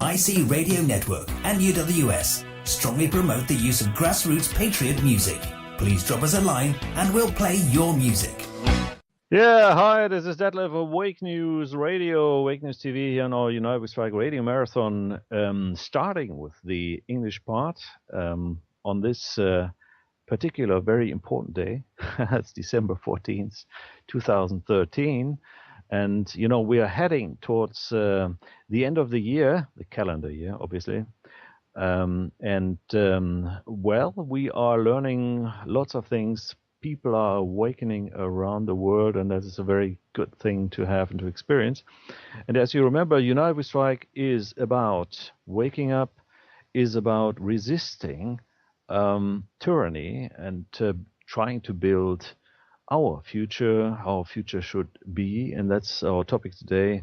IC Radio Network and UWS strongly promote the use of grassroots patriot music. Please drop us a line and we'll play your music. Yeah, hi, this is Detlev of Wake News Radio, Wake News TV here on our UNITEDWESTRIKE Radio Marathon, starting with the English part on this particular very important day. It's December 14th, 2013. And, you know, we are heading towards the end of the year, the calendar year, obviously. Well, we are learning lots of things. People are awakening around the world, and that is a very good thing to have and to experience. And as you remember, United We Strike is about waking up, is about resisting tyranny and trying to build our future, how our future should be. And that's our topic today,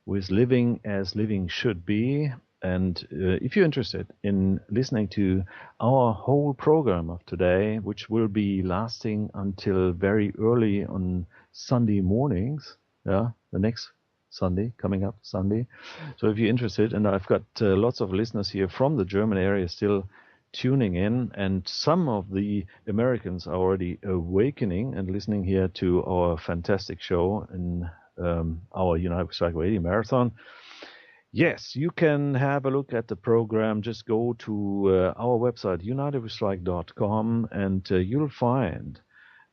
with living as living should be. And if you're interested in listening to our whole program of today, which will be lasting until very early on Sunday mornings, the next Sunday, coming up Sunday. So if you're interested, and I've got lots of listeners here from the German area still tuning in, and some of the Americans are already awakening and listening here to our fantastic show in our United We Strike Radio Marathon. Yes, you can have a look at the program. Just go to our website, UNITEDWESTRIKE.com, and you'll find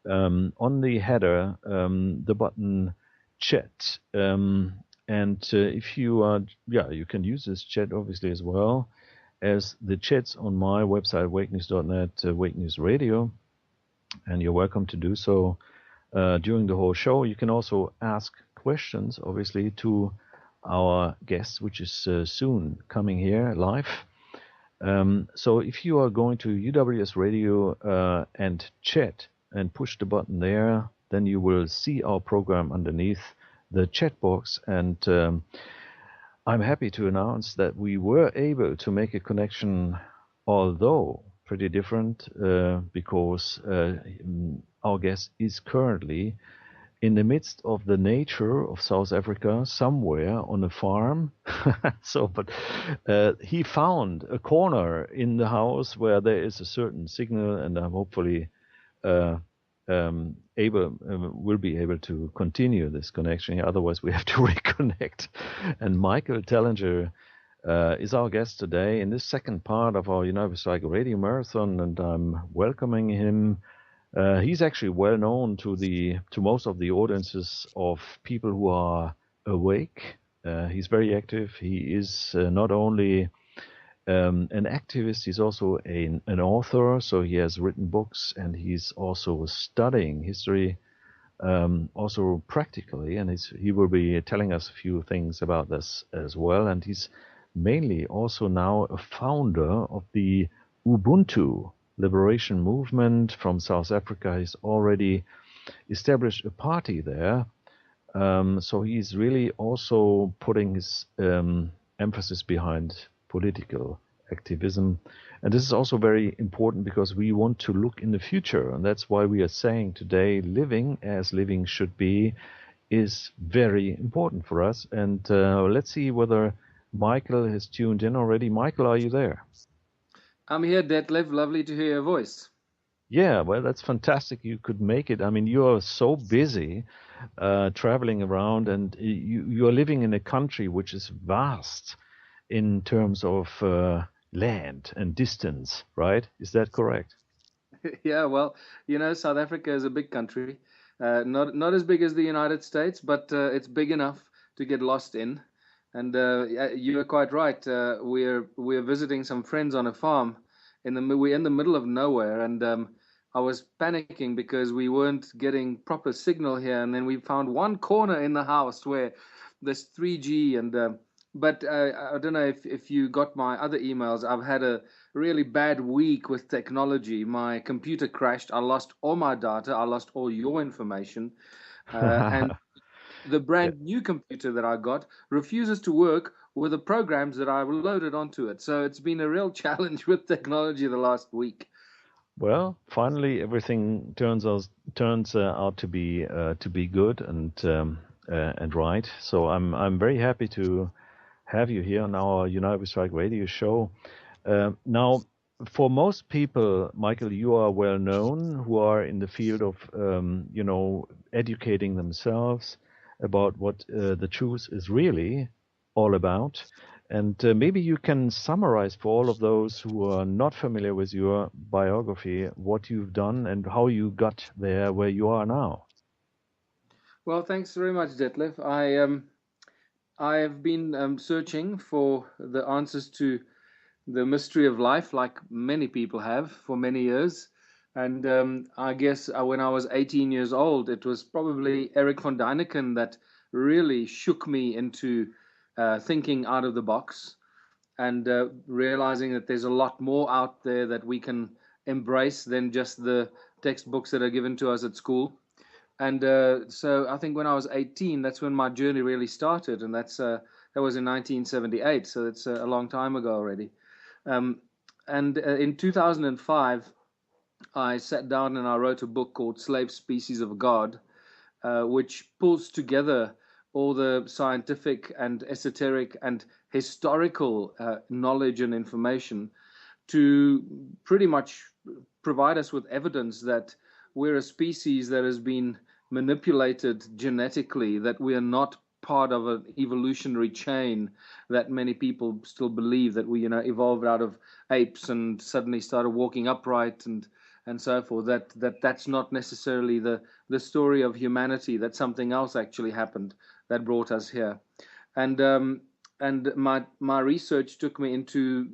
on the header the button chat. If you are, you can use this chat obviously as well as the chats on my website, wakenews.net, Wake News Radio, and you're welcome to do so during the whole show. You can also ask questions, obviously, to our guest, which is soon coming here live. So if you are going to UWS Radio and chat and push the button there, then you will see our program underneath the chat box. And I'm happy to announce that we were able to make a connection, although pretty different, because our guest is currently in the midst of the nature of South Africa, somewhere on a farm. But he found a corner in the house where there is a certain signal, and I'm hopefully will be able to continue this connection. Otherwise, we have to reconnect. And Michael Tellinger is our guest today in this second part of our United We Strike Radio Marathon, and I'm welcoming him. He's actually well known to most of the audiences of people who are awake. He's very active. He is not only an activist, he's also an author. So he has written books, and he's also studying history, also practically. And he will be telling us a few things about this as well. And he's mainly also now a founder of the UBUNTU liberation movement from South Africa. He's already established a party there. So he's really also putting his emphasis behind political activism. And this is also very important because we want to look in the future. And that's why we are saying today, living as living should be is very important for us. And let's see whether Michael has tuned in already. Michael, are you there? I'm here, Detlev. Lovely to hear your voice. Yeah, well, that's fantastic. You could make it. I mean, you are so busy traveling around, and you are living in a country which is vast in terms of land and distance, right? Is that correct? Yeah, well, you know, South Africa is a big country. Not as big as the United States, but it's big enough to get lost in. And you are quite right. We're visiting some friends on a farm. We're in the middle of nowhere, and I was panicking because we weren't getting proper signal here. And then we found one corner in the house where there's 3G. But I don't know if you got my other emails. I've had a really bad week with technology. My computer crashed. I lost all my data. I lost all your information, and the brand new computer that I got refuses to work with the programs that I loaded onto it. So it's been a real challenge with technology the last week. Well, finally, everything turns out to be good and right. So I'm very happy to have you here on our United We Strike radio show. Now, for most people, Michael, you are well known who are in the field of, educating themselves about what the truth is really all about. And maybe you can summarize for all of those who are not familiar with your biography what you've done and how you got there where you are now. Well, thanks very much, Detlev. I have been searching for the answers to the mystery of life, like many people have for many years. And I guess when I was 18 years old, it was probably Eric von Däniken that really shook me into thinking out of the box and realizing that there's a lot more out there that we can embrace than just the textbooks that are given to us at school. And so I think when I was 18, that's when my journey really started, and that was in 1978. So it's a long time ago already. And in 2005, I sat down and I wrote a book called Slave Species of God, which pulls together all the scientific and esoteric and historical knowledge and information to pretty much provide us with evidence that we're a species that has been manipulated genetically, that we are not part of an evolutionary chain that many people still believe, that we evolved out of apes and suddenly started walking upright and so forth. That's not necessarily the story of humanity, that something else actually happened that brought us here. And my research took me into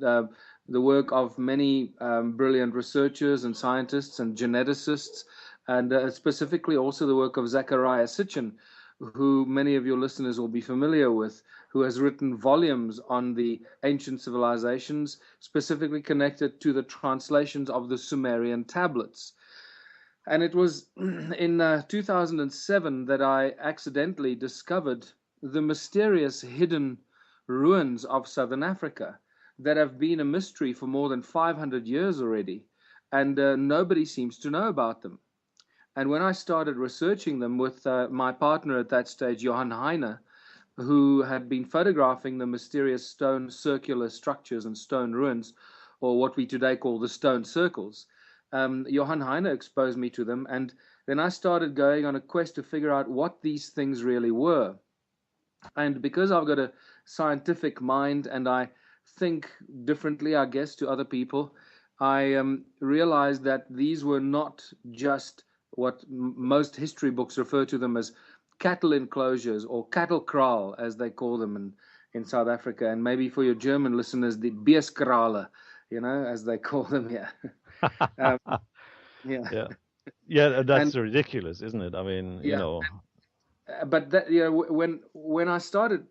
the work of many brilliant researchers and scientists and geneticists, and specifically also the work of Zecharia Sitchin, who many of your listeners will be familiar with, who has written volumes on the ancient civilizations, specifically connected to the translations of the Sumerian tablets. And it was in 2007 that I accidentally discovered the mysterious hidden ruins of Southern Africa that have been a mystery for more than 500 years already, and nobody seems to know about them. And when I started researching them with my partner at that stage, Johann Heine, who had been photographing the mysterious stone circular structures and stone ruins, or what we today call the stone circles, Johann Heine exposed me to them. And then I started going on a quest to figure out what these things really were. And because I've got a scientific mind and I think differently, I guess, to other people, I realized that these were not just what most history books refer to them as cattle enclosures, or cattle kraal, as they call them in South Africa. And maybe for your German listeners, the beeskrale, as they call them here. Yeah. Yeah. Yeah, that's And ridiculous, isn't it? I mean, yeah, but that, when I started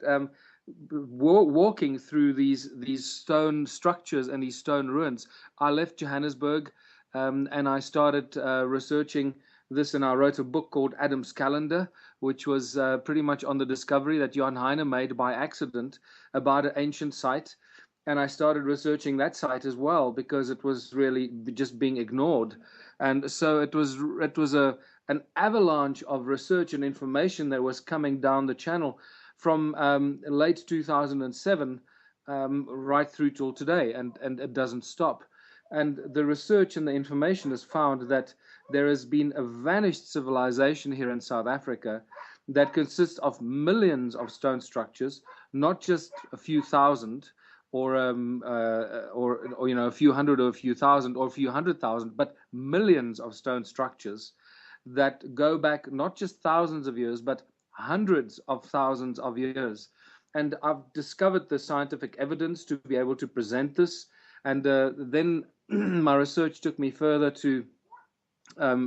walking through these stone structures and these stone ruins, I left Johannesburg, and I started researching this, and I wrote a book called Adam's Calendar, which was pretty much on the discovery that Johann Heine made by accident about an ancient site. And I started researching that site as well, because it was really just being ignored. And so it was an avalanche of research and information that was coming down the channel from late 2007 right through till today, and it doesn't stop. And the research and the information has found that there has been a vanished civilization here in South Africa that consists of millions of stone structures, not just a few thousand, or a few hundred, or a few thousand, or a few 100,000, but millions of stone structures that go back not just thousands of years, but hundreds of thousands of years. And I've discovered the scientific evidence to be able to present this. And then my research took me further to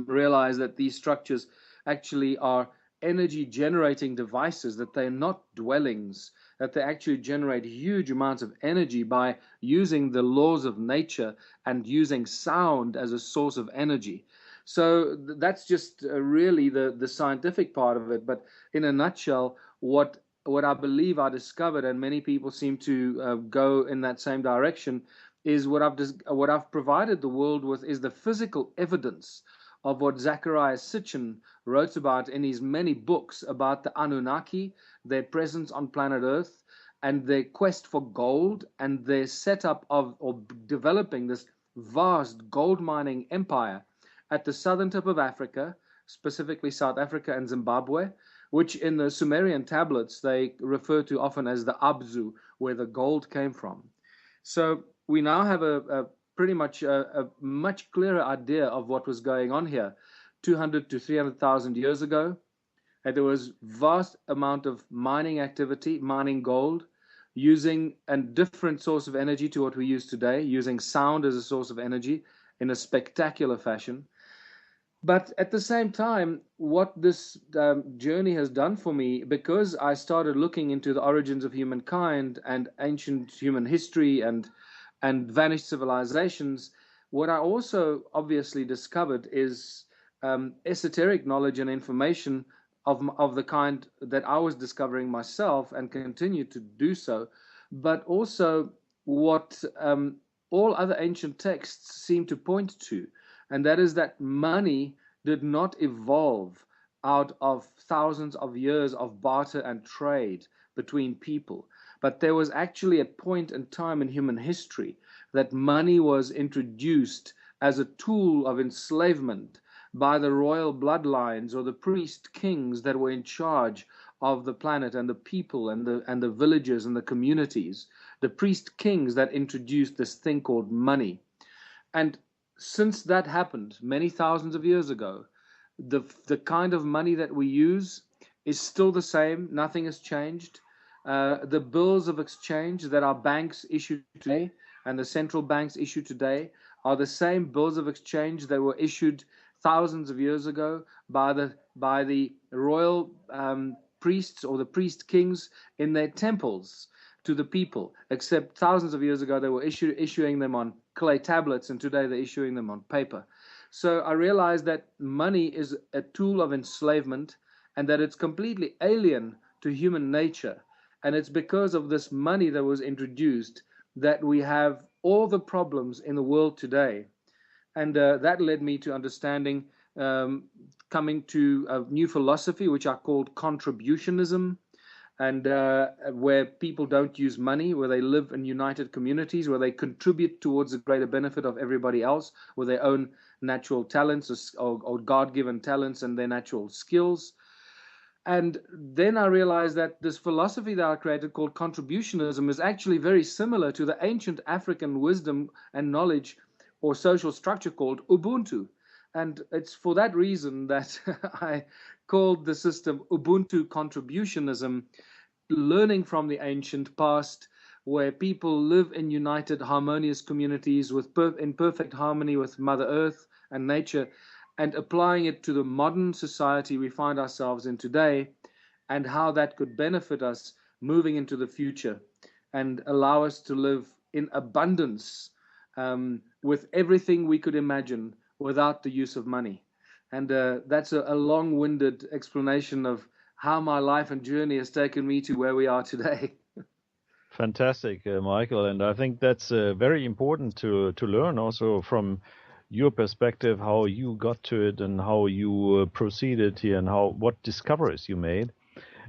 realize that these structures actually are energy generating devices, that they're not dwellings, that they actually generate huge amounts of energy by using the laws of nature and using sound as a source of energy. So that's just really the scientific part of it. But in a nutshell, what I believe I discovered, and many people seem to go in that same direction, is what I've provided the world with is the physical evidence of what Zecharia Sitchin wrote about in his many books about the Anunnaki, their presence on planet Earth, and their quest for gold and their setup of or developing this vast gold mining empire at the southern tip of Africa, specifically South Africa and Zimbabwe, which in the Sumerian tablets they refer to often as the Abzu, where the gold came from. So we now have a pretty much a much clearer idea of what was going on here 200 to 300,000 years ago. And there was vast amount of mining activity, mining gold, using a different source of energy to what we use today, using sound as a source of energy in a spectacular fashion. But at the same time, what this journey has done for me, because I started looking into the origins of humankind and ancient human history and vanished civilizations, what I also obviously discovered is esoteric knowledge and information of the kind that I was discovering myself and continue to do so, but also what all other ancient texts seem to point to, and that is that money did not evolve out of thousands of years of barter and trade between people, but there was actually a point in time in human history that money was introduced as a tool of enslavement by the royal bloodlines or the priest kings that were in charge of the planet and the people and the villages and the communities, the priest kings that introduced this thing called money. And since that happened many thousands of years ago, the kind of money that we use is still the same. Nothing has changed. The bills of exchange that our banks issue today and the central banks issue today are the same bills of exchange that were issued thousands of years ago by the royal priests or the priest kings in their temples to the people, except thousands of years ago they were issuing them on clay tablets, and today they're issuing them on paper. So I realized that money is a tool of enslavement and that it's completely alien to human nature. And it's because of this money that was introduced that we have all the problems in the world today. And that led me to understanding, coming to a new philosophy, which I called contributionism, and where people don't use money, where they live in united communities, where they contribute towards the greater benefit of everybody else with their own natural talents or God-given talents and their natural skills. And then I realized that this philosophy that I created called contributionism is actually very similar to the ancient African wisdom and knowledge or social structure called Ubuntu. And it's for that reason that I called the system Ubuntu contributionism, learning from the ancient past, where people live in united, harmonious communities in perfect harmony with Mother Earth and nature, and applying it to the modern society we find ourselves in today, and how that could benefit us moving into the future and allow us to live in abundance with everything we could imagine without the use of money. And that's a long-winded explanation of how my life and journey has taken me to where we are today. Fantastic, Michael. And I think that's very important to learn also from your perspective, how you got to it and how you proceeded here and what discoveries you made.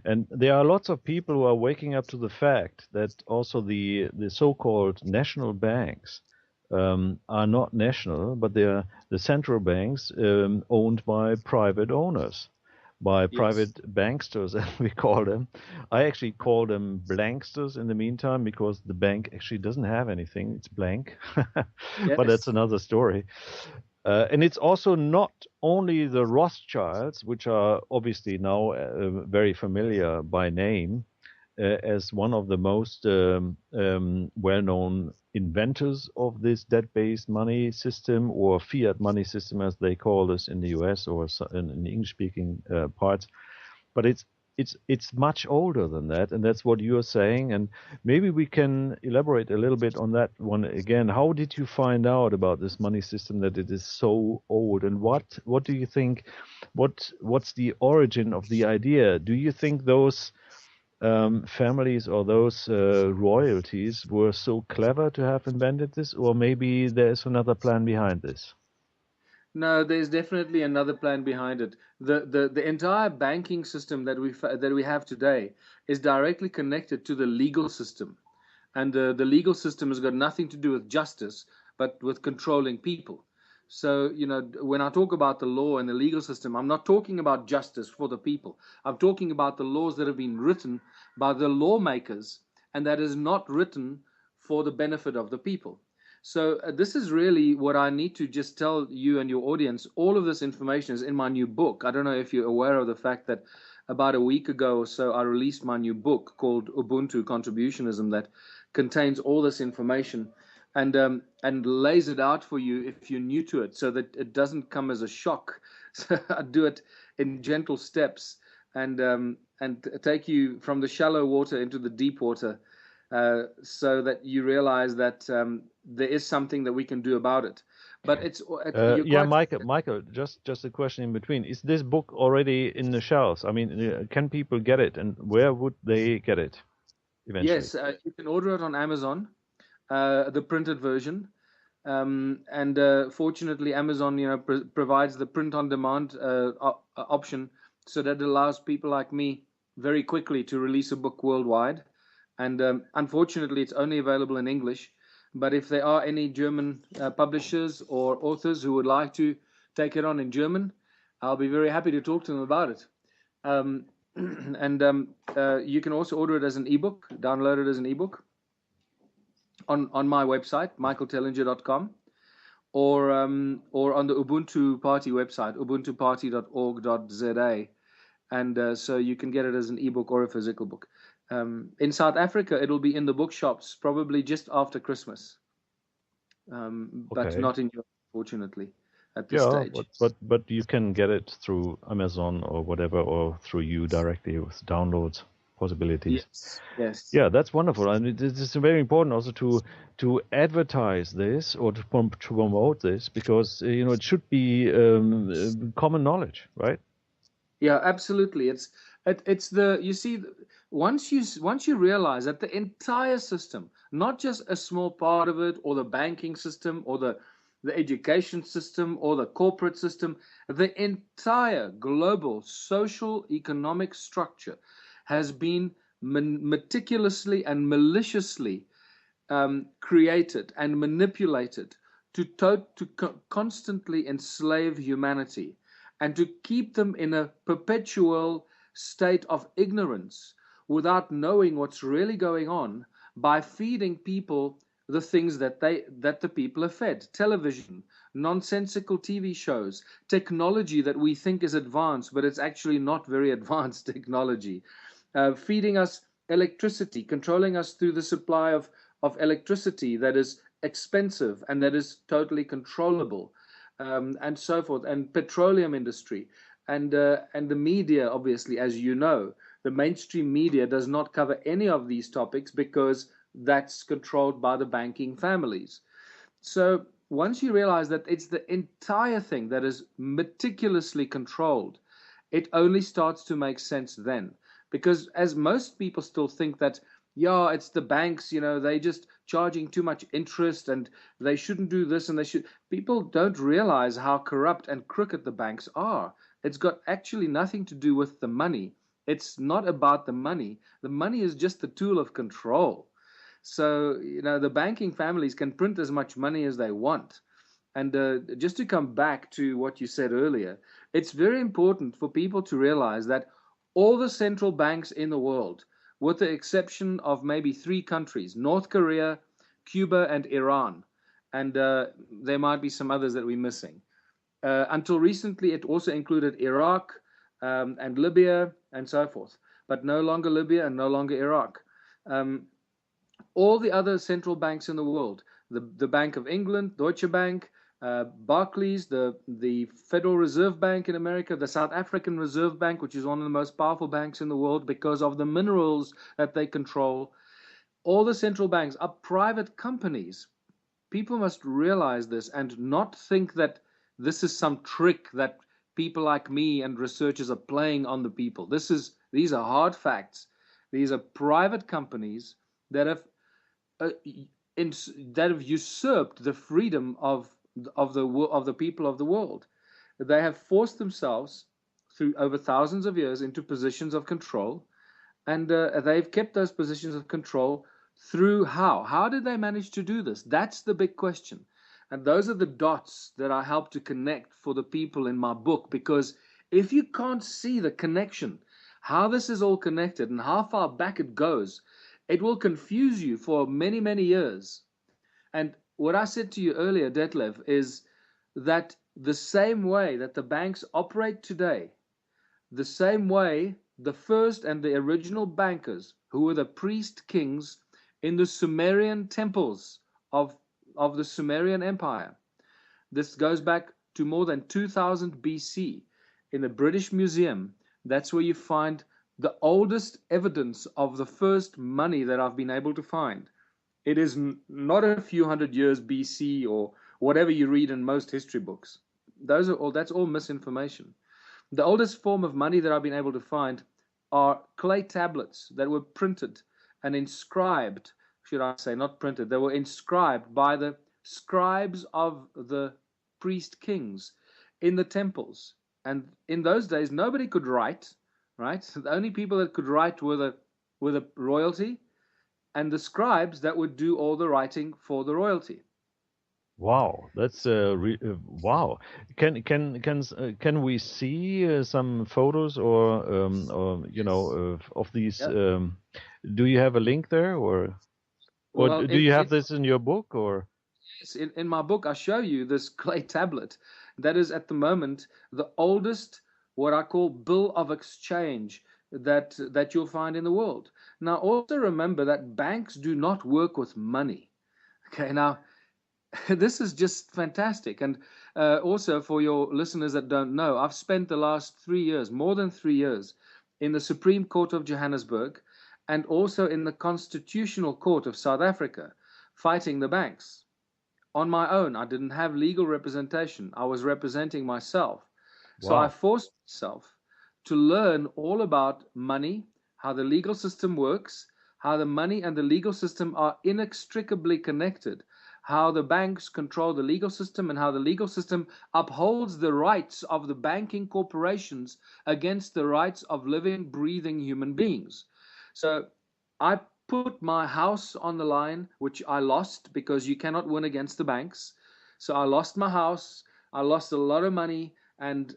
And there are lots of people who are waking up to the fact that also the so-called national banks are not national, but they are the central banks owned by private owners, by private banksters, as we call them. I actually call them blanksters in the meantime, because the bank actually doesn't have anything. It's blank. But that's another story. And it's also not only the Rothschilds, which are obviously now very familiar by name as one of the most well-known inventors of this debt-based money system, or fiat money system, as they call this in the US or in the English-speaking parts. But it's much older than that, and that's what you're saying. And maybe we can elaborate a little bit on that one again. How did you find out about this money system, that it is so old, and what do you think? What's the origin of the idea? Do you think those families or those royalties were so clever to have invented this, or maybe there's another plan behind this? No, there's definitely another plan behind it. The entire banking system that we have today is directly connected to the legal system, and the legal system has got nothing to do with justice, but with controlling people. So, when I talk about the law and the legal system, I'm not talking about justice for the people. I'm talking about the laws that have been written by the lawmakers, and that is not written for the benefit of the people. So this is really what I need to just tell you and your audience. All of this information is in my new book. I don't know if you're aware of the fact that about a week ago or so, I released my new book called Ubuntu Contributionism that contains all this information and lays it out for you if you're new to it, so that it doesn't come as a shock. So I do it in gentle steps and take you from the shallow water into the deep water, so that you realize that there is something that we can do about it. But yeah, Michael, just a question in between. Is this book already in the shelves? I mean, can people get it, and where would they get it eventually? Yes, you can order it on Amazon, the printed version. And fortunately, Amazon, provides the print-on-demand option, so that allows people like me very quickly to release a book worldwide. And unfortunately, it's only available in English. But if there are any German publishers or authors who would like to take it on in German, I'll be very happy to talk to them about it. And you can also order it as an ebook, download it as an ebook on my website, michaeltellinger.com, or on the Ubuntu Party website, ubuntuparty.org.za. And so you can get it as an ebook or a physical book. In South Africa, it'll be in the bookshops probably just after Christmas, but not in Europe, fortunately, at this stage. But you can get it through Amazon or whatever, or through you directly with downloads possibilities. Yes. Yeah, that's wonderful. And it is very important also to advertise this or to promote this, because it should be common knowledge, right? Yeah, absolutely. It's you see, once you realize that the entire system, not just a small part of it, or the banking system, or the education system, or the corporate system, the entire global social economic structure has been meticulously and maliciously created and manipulated to constantly enslave humanity, and to keep them in a perpetual state of ignorance without knowing what's really going on, by feeding people the things that the people are fed: television, nonsensical TV shows, technology that we think is advanced, but it's actually not very advanced technology, feeding us electricity, controlling us through the supply of electricity that is expensive and that is totally controllable, and so forth, and petroleum industry, and the media. Obviously, as you know, the mainstream media does not cover any of these topics because that's controlled by the banking families. So once you realize that it's the entire thing that is meticulously controlled, it only starts to make sense then. Because as most people still think that, yeah, it's the banks, they just charging too much interest and they shouldn't do this, and people don't realize how corrupt and crooked the banks are. It's got actually nothing to do with the money. It's not about the money. The money is just the tool of control. So, the banking families can print as much money as they want. And just to come back to what you said earlier, it's very important for people to realize that all the central banks in the world, with the exception of maybe 3 countries, North Korea, Cuba, and Iran, and there might be some others that we're missing. Until recently, it also included Iraq and Libya and so forth, but no longer Libya and no longer Iraq. All the other central banks in the world, the Bank of England, Deutsche Bank, Barclays, the Federal Reserve Bank in America, the South African Reserve Bank, which is one of the most powerful banks in the world because of the minerals that they control. All the central banks are private companies. People must realize this and not think that this is some trick that people like me and researchers are playing on the people. These are hard facts. These are private companies that have usurped the freedom of of the people of the world. They have forced themselves through over thousands of years into positions of control, and they've kept those positions of control through how? How did they manage to do this? That's the big question. And those are the dots that I help to connect for the people in my book, because if you can't see the connection, how this is all connected and how far back it goes, it will confuse you for many, many years. And what I said to you earlier, Detlev, is that the same way that the banks operate today, the same way the first and the original bankers, who were the priest kings in the Sumerian temples of, of the Sumerian Empire, this goes back to more than 2000 BC. In the British Museum, that's where you find the oldest evidence of the first money that I've been able to find. It is not a few hundred years BC or whatever you read in most history books. That's all misinformation. The oldest form of money that I've been able to find are clay tablets that were printed and inscribed, should I say, not printed, they were inscribed by the scribes of the priest kings in the temples. And in those days, nobody could write, right? The only people that could write were the royalty and the scribes that would do all the writing for the royalty. Wow, that's wow. Can we see some photos or of these? Yeah. Do you have a link there, or Well, do you have this in your book, or? in my book, I show you this clay tablet that is at the moment the oldest, what I call bill of exchange that you'll find in the world. Now, also remember that banks do not work with money. Okay, now this is just fantastic. And also for your listeners that don't know, I've spent the last 3 years, more than 3 years, in the Supreme Court of Johannesburg and also in the Constitutional Court of South Africa, fighting the banks. On my own, I didn't have legal representation. I was representing myself. So I Wow. forced myself to learn all about money, how the legal system works, how the money and the legal system are inextricably connected, how the banks control the legal system, and how the legal system upholds the rights of the banking corporations against the rights of living, breathing human beings. So I put my house on the line, which I lost because you cannot win against the banks. So I lost my house, I lost a lot of money,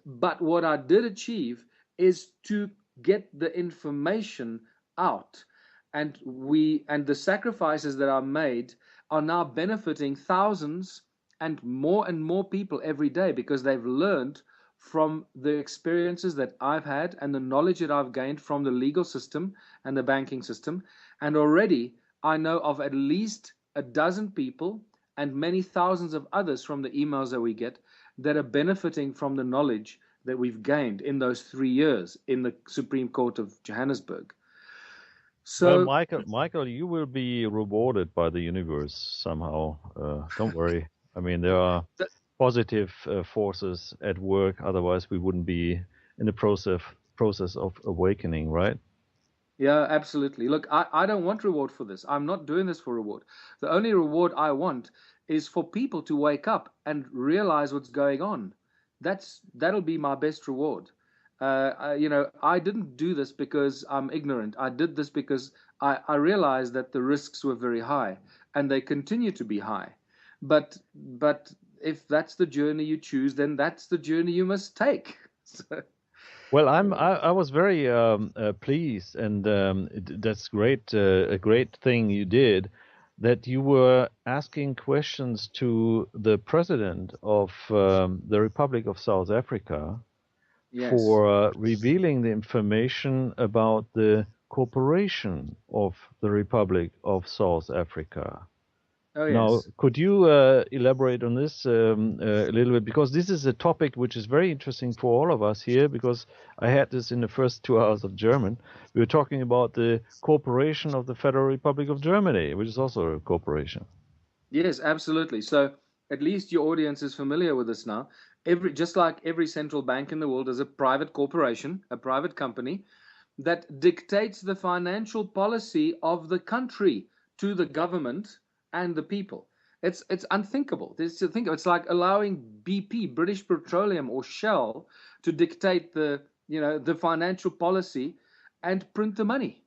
but what I did achieve is to get the information out. And the sacrifices that are made are now benefiting thousands and more people every day, because they've learned from the experiences that I've had and the knowledge that I've gained from the legal system and the banking system. And already I know of at least a dozen people and many thousands of others from the emails that we get that are benefiting from the knowledge that we've gained in those 3 years in the Supreme Court of Johannesburg. Well, So, Michael, you will be rewarded by the universe somehow. Don't worry. I mean, there are positive forces at work. Otherwise, we wouldn't be in the process of awakening, right? yeah, absolutely. Look, I don't want reward for this. I'm not doing this for reward. The only reward I want is for people to wake up and realize what's going on. That'll be my best reward. I didn't do this because I'm ignorant. I did this because I realized that the risks were very high, and they continue to be high. But if that's the journey you choose, then that's the journey you must take. So, Well, I was very pleased, and that's great. A great thing you did, that you were asking questions to the president of the Republic of South Africa yes. for revealing the information about the corporation of the Republic of South Africa. Oh, Now, yes. could you elaborate on this a little bit? Because this is a topic which is very interesting for all of us here, because I had this in the first 2 hours of German. We were talking about the corporation of the Federal Republic of Germany, which is also a corporation. Yes, absolutely. So at least your audience is familiar with this now. Just like every central bank in the world is a private corporation, a private company that dictates the financial policy of the country to the government and the people. It's unthinkable. It's like allowing BP, British Petroleum, or Shell to dictate the financial policy and print the money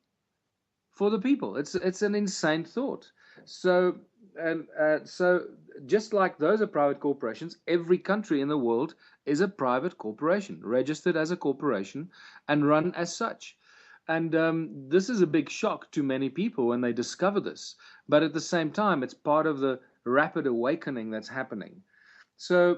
for the people. It's an insane thought. So and so just like those are private corporations, every country in the world is a private corporation, registered as a corporation and run as such. And this is a big shock to many people when they discover this. But at the same time, it's part of the rapid awakening that's happening. So,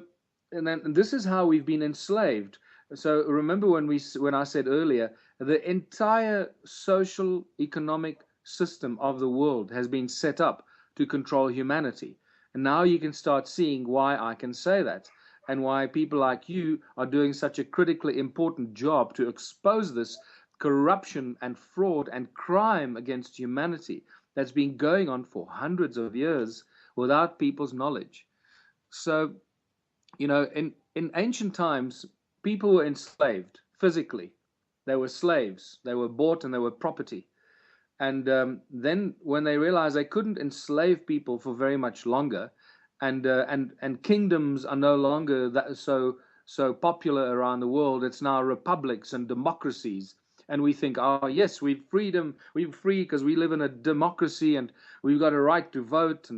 and this is how we've been enslaved. So remember when I said earlier, the entire social economic system of the world has been set up to control humanity. And now you can start seeing why I can say that, and why people like you are doing such a critically important job to expose this corruption and fraud and crime against humanity that's been going on for hundreds of years without people's knowledge. So, in ancient times, people were enslaved physically. They were slaves. They were bought and they were property. And then when they realized they couldn't enslave people for very much longer, and kingdoms are no longer so popular around the world, it's now republics and democracies. And we think, oh yes, we're free because we live in a democracy and we've got a right to vote,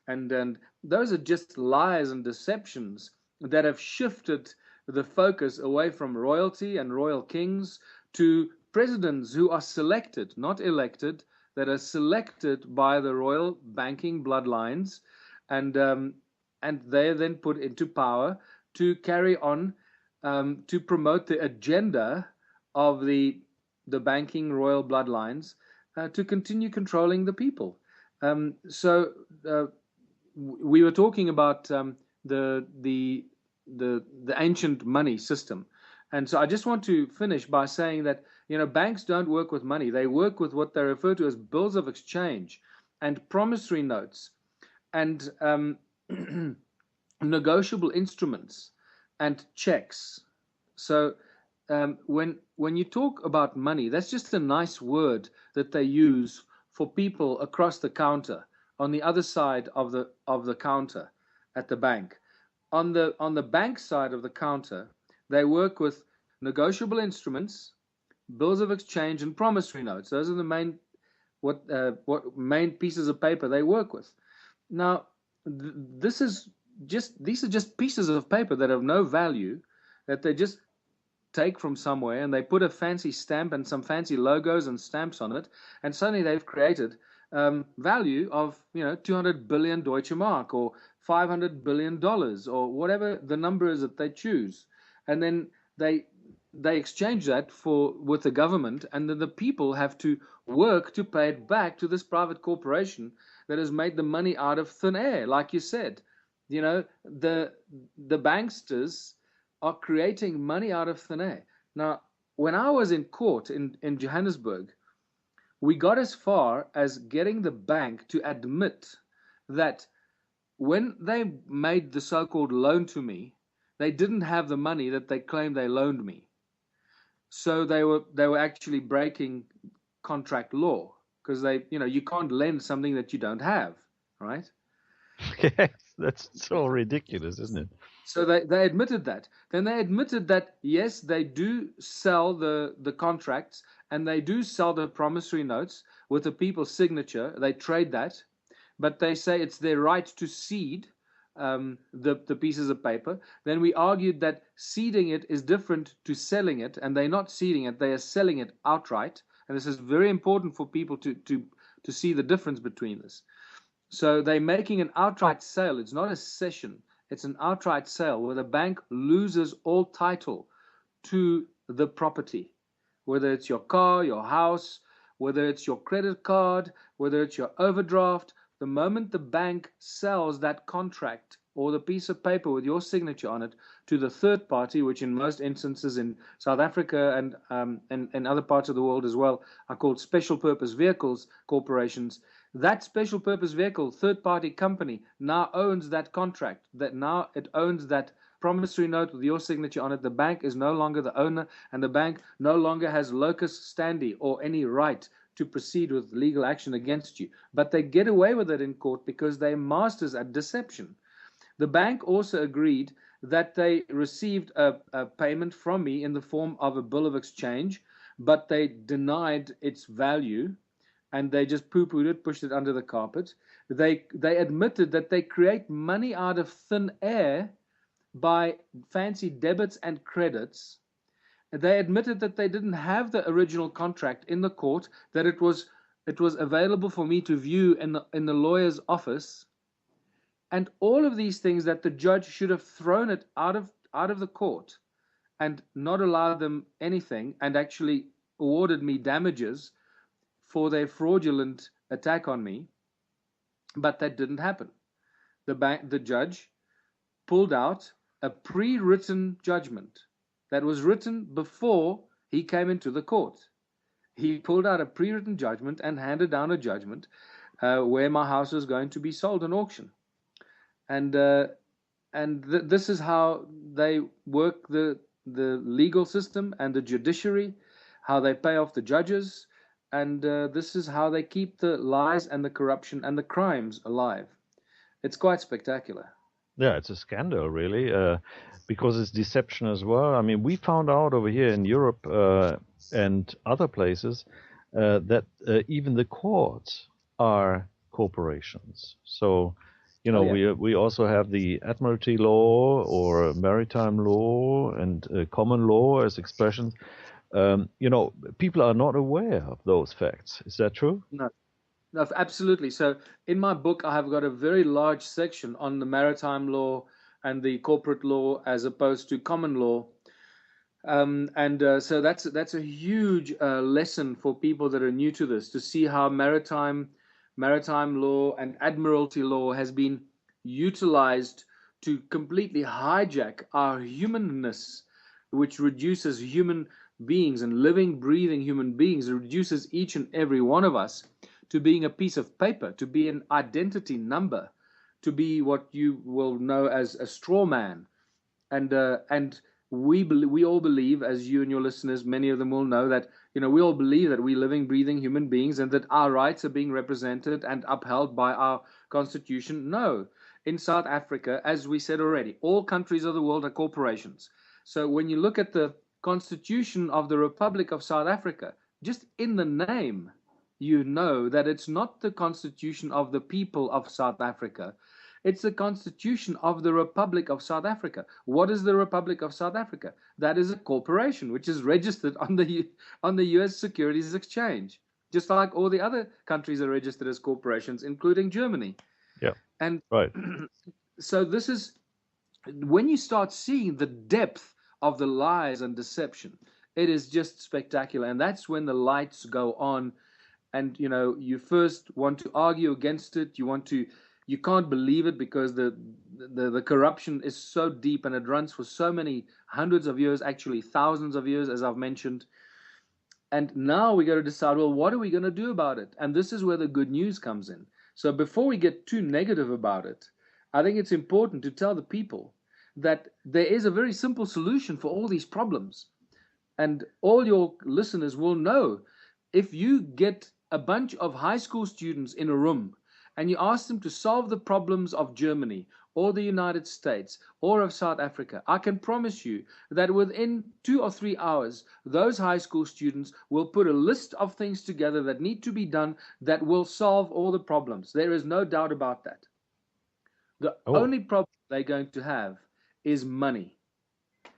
and those are just lies and deceptions that have shifted the focus away from royalty and royal kings to presidents who are selected, not elected, that are selected by the royal banking bloodlines, and they are then put into power to carry on to promote the agenda of the banking royal bloodlines to continue controlling the people. So we were talking about the ancient money system, and so I just want to finish by saying that banks don't work with money; they work with what they refer to as bills of exchange and promissory notes and negotiable instruments and checks. So when you talk about money, that's just a nice word that they use for people across the counter, on the other side of the counter at the bank. On the bank side of the counter, they work with negotiable instruments, bills of exchange, and promissory notes. Those are the main main pieces of paper they work with. Now, these are just pieces of paper that have no value, that they just take from somewhere, and they put a fancy stamp and some fancy logos and stamps on it, and suddenly they've created value of 200 billion Deutsche Mark or $500 billion or whatever the number is that they choose, and then they exchange that with the government, and then the people have to work to pay it back to this private corporation that has made the money out of thin air. Like you said, the banksters are creating money out of thin air. Now, when I was in court in Johannesburg, we got as far as getting the bank to admit that when they made the so-called loan to me, they didn't have the money that they claimed they loaned me. So they were actually breaking contract law, because you can't lend something that you don't have, right? Yes, that's so ridiculous, isn't it? So they admitted that. Then they admitted that, yes, they do sell the contracts, and they do sell the promissory notes with the people's signature. They trade that, but they say it's their right to cede the pieces of paper. Then we argued that ceding it is different to selling it, and they're not ceding it, they are selling it outright. And this is very important for people to see the difference between this. So they're making an outright sale. It's not a cession. It's an outright sale where the bank loses all title to the property, whether it's your car, your house, whether it's your credit card, whether it's your overdraft. The moment the bank sells that contract or the piece of paper with your signature on it to the third party, which in most instances in South Africa and other parts of the world as well are called special purpose vehicles corporations, that special purpose vehicle third party company now owns that contract, that now it owns that promissory note with your signature on it. The bank is no longer the owner, and the bank no longer has locus standi or any right to proceed with legal action against you. But they get away with it in court because they're masters at deception. The bank also agreed that they received a payment from me in the form of a bill of exchange, but they denied its value, and they just poo-pooed it, pushed it under the carpet. They admitted that they create money out of thin air by fancy debits and credits. They admitted that they didn't have the original contract in the court, that it was available for me to view in the lawyer's office. And all of these things that the judge should have thrown it out of the court and not allowed them anything, and actually awarded me damages for their fraudulent attack on me. But that didn't happen. The judge pulled out a pre-written judgment that was written before he came into the court. He pulled out a pre-written judgment and handed down a judgment where my house was going to be sold in auction. And this is how they work the legal system and the judiciary, how they pay off the judges, and this is how they keep the lies and the corruption and the crimes alive. It's quite spectacular. Yeah, it's a scandal, really, because it's deception as well. I mean, we found out over here in Europe and other places that even the courts are corporations. So, you know, we also have the Admiralty law or maritime law and common law as expressions. You know, people are not aware of those facts. Is that true? No, absolutely. So in my book, I have got a very large section on the maritime law and the corporate law as opposed to common law. So that's a huge lesson for people that are new to this, to see how maritime law and admiralty law has been utilized to completely hijack our humanness, which reduces human beings and living, breathing human beings, reduces each and every one of us to being a piece of paper, to be an identity number, to be what you will know as a straw man. And we all believe, as you and your listeners, many of them will know, that, you know, we all believe that we're living, breathing human beings and that our rights are being represented and upheld by our constitution. No. In South Africa, as we said already, all countries of the world are corporations. So when you look at the Constitution of the Republic of South Africa, just in the name, you know that it's not the Constitution of the people of South Africa. It's the Constitution of the Republic of South Africa. What is the Republic of South Africa? That is a corporation which is registered on the U.S. Securities Exchange, just like all the other countries are registered as corporations, including Germany. Yeah. And right. So this is when you start seeing the depth of the lies and deception, it is just spectacular. And that's when the lights go on. And, you know, you first want to argue against it. You can't believe it because the corruption is so deep and it runs for so many hundreds of years, actually thousands of years, as I've mentioned. And now we got to decide, well, what are we going to do about it? And this is where the good news comes in. So before we get too negative about it, I think it's important to tell the people that there is a very simple solution for all these problems. And all your listeners will know, if you get a bunch of high school students in a room and you ask them to solve the problems of Germany or the United States or of South Africa, I can promise you that within 2 or 3 hours, those high school students will put a list of things together that need to be done that will solve all the problems. There is no doubt about that. The only problem they're going to have is money.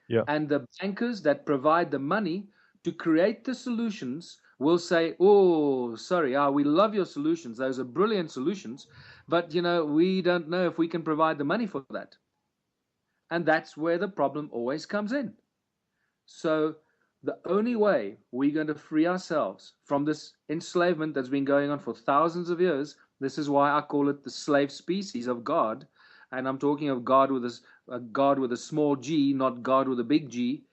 Yeah. And the bankers that provide the money to create the solutions will say, oh, sorry, we love your solutions. Those are brilliant solutions. But, you know, we don't know if we can provide the money for that. And that's where the problem always comes in. So the only way we're going to free ourselves from this enslavement that's been going on for thousands of years, this is why I call it the slave species of God. And I'm talking of God with a small g, not God with a big G.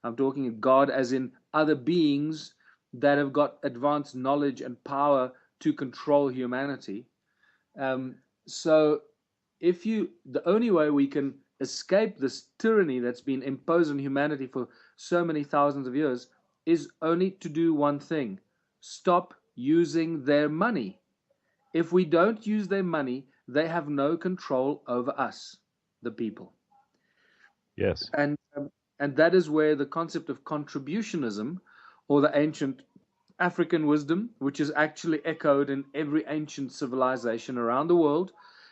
I'm talking of God as in other beings that have got advanced knowledge and power to control humanity. So the only way we can escape this tyranny that's been imposed on humanity for so many thousands of years is only to do one thing: stop using their money. If we don't use their money, they have no control over us, the people. Yes. And that is where the concept of contributionism, or the ancient African wisdom, which is actually echoed in every ancient civilization around the world,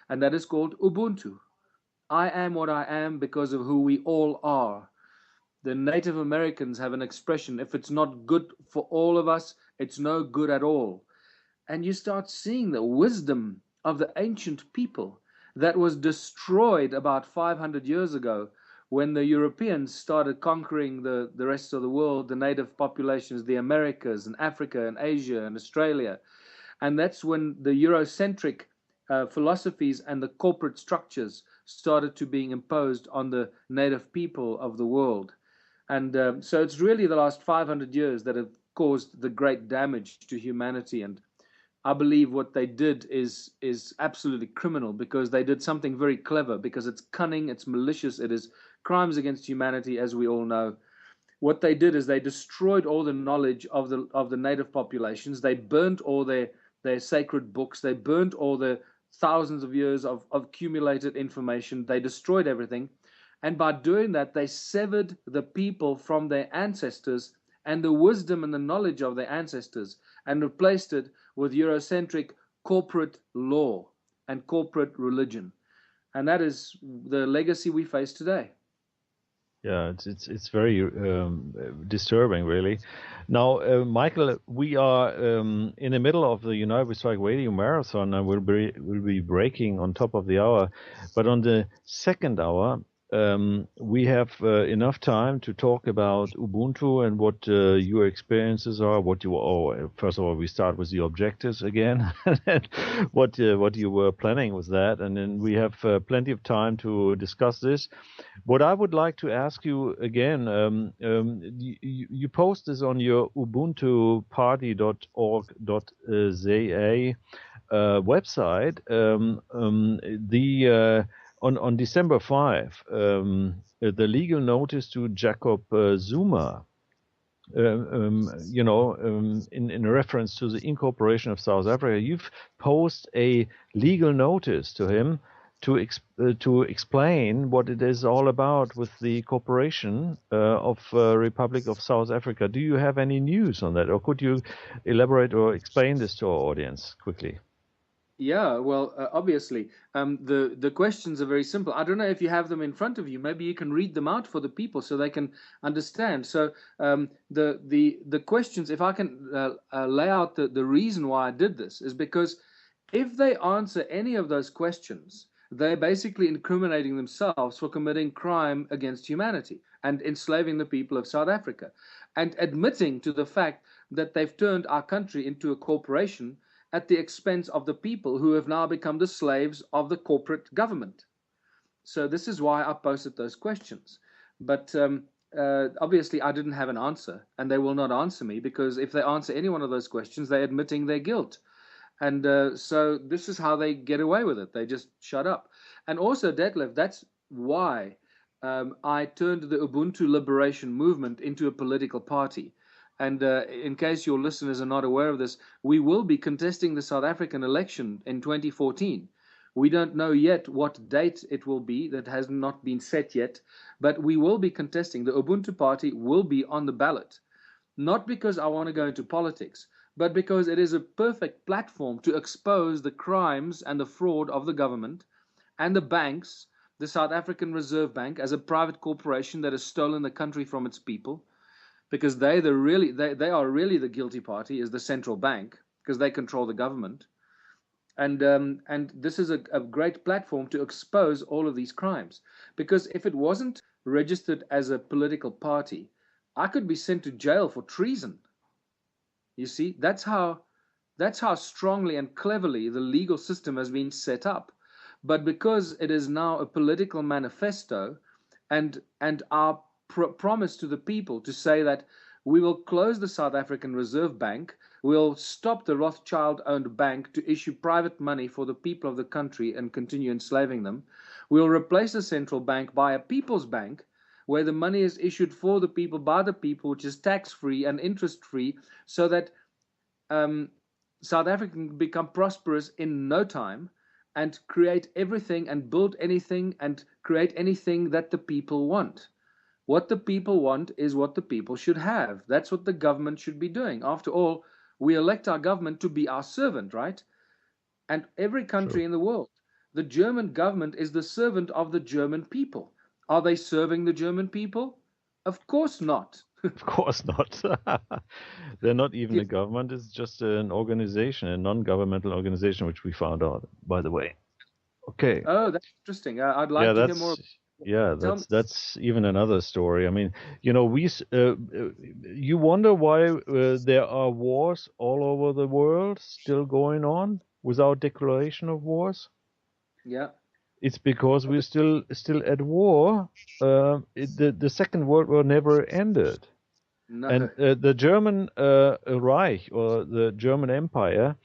and that is called Ubuntu. I am what I am because of who we all are. The Native Americans have an expression: if it's not good for all of us, it's no good at all. And you start seeing the wisdom of the ancient people that was destroyed about 500 years ago when the Europeans started conquering the rest of the world, the native populations, the Americas and Africa and Asia and Australia. And that's when the Eurocentric philosophies and the corporate structures started to being imposed on the native people of the world. And so it's really the last 500 years that have caused the great damage to humanity. And I believe what they did is absolutely criminal, because they did something very clever, because it's cunning, it's malicious, it is crimes against humanity, as we all know. What they did is they destroyed all the knowledge of the native populations. They burnt all their sacred books. They burnt all the thousands of years of accumulated information. They destroyed everything. And by doing that, they severed the people from their ancestors and the wisdom and the knowledge of their ancestors, and replaced it with Eurocentric corporate law and corporate religion. And that is the legacy we face today. Yeah, it's very disturbing, really. Now, Michael, we are in the middle of the United We Strike Radio Marathon, and we'll be breaking on top of the hour. But on the second hour, we have enough time to talk about Ubuntu and what your experiences are. First of all, we start with the objectives again, and what you were planning with that, and then we have plenty of time to discuss this. What I would like to ask you again, you post this on your ubuntuparty.org.za website. On December 5, the legal notice to Jacob Zuma, in reference to the incorporation of South Africa, you've posted a legal notice to him to explain what it is all about with the corporation of Republic of South Africa. Do you have any news on that, or could you elaborate or explain this to our audience quickly? Yeah, well, obviously, the questions are very simple. I don't know if you have them in front of you. Maybe you can read them out for the people so they can understand. So the questions, if I can lay out the reason why I did this, is because if they answer any of those questions, they're basically incriminating themselves for committing crime against humanity and enslaving the people of South Africa, and admitting to the fact that they've turned our country into a corporation at the expense of the people who have now become the slaves of the corporate government. So this is why I posted those questions. But obviously I didn't have an answer, and they will not answer me, because if they answer any one of those questions, they're admitting their guilt. And so this is how they get away with it. They just shut up. And also, Detlev, that's why I turned the Ubuntu Liberation Movement into a political party. And in case your listeners are not aware of this, we will be contesting the South African election in 2014. We don't know yet what date it will be. That has not been set yet. But we will be contesting. The Ubuntu Party will be on the ballot. Not because I want to go into politics, but because it is a perfect platform to expose the crimes and the fraud of the government and the banks, the South African Reserve Bank as a private corporation that has stolen the country from its people. Because they are really the guilty party, is the central bank, because they control the government. And this is a great platform to expose all of these crimes. Because if it wasn't registered as a political party, I could be sent to jail for treason. You see, that's how strongly and cleverly the legal system has been set up. But because it is now a political manifesto, and our promise to the people to say that we will close the South African Reserve Bank, we'll stop the Rothschild-owned bank to issue private money for the people of the country and continue enslaving them. We'll replace the central bank by a people's bank, where the money is issued for the people, by the people, which is tax-free and interest-free, so that South Africa can become prosperous in no time and create everything and build anything and create anything that the people want. What the people want is what the people should have. That's what the government should be doing. After all, we elect our government to be our servant, right? And every country in the world, the German government is the servant of the German people. Are they serving the German people? Of course not. Of course not. They're not even a government. It's just an organization, a non-governmental organization, which we found out, by the way. Okay. Oh, that's interesting. I'd like to hear more. Yeah, that's even another story. I mean, you know, you wonder why there are wars all over the world still going on without declaration of wars. Yeah. It's because we're still at war. The Second World War never ended. No. And the German Reich, or the German Empire,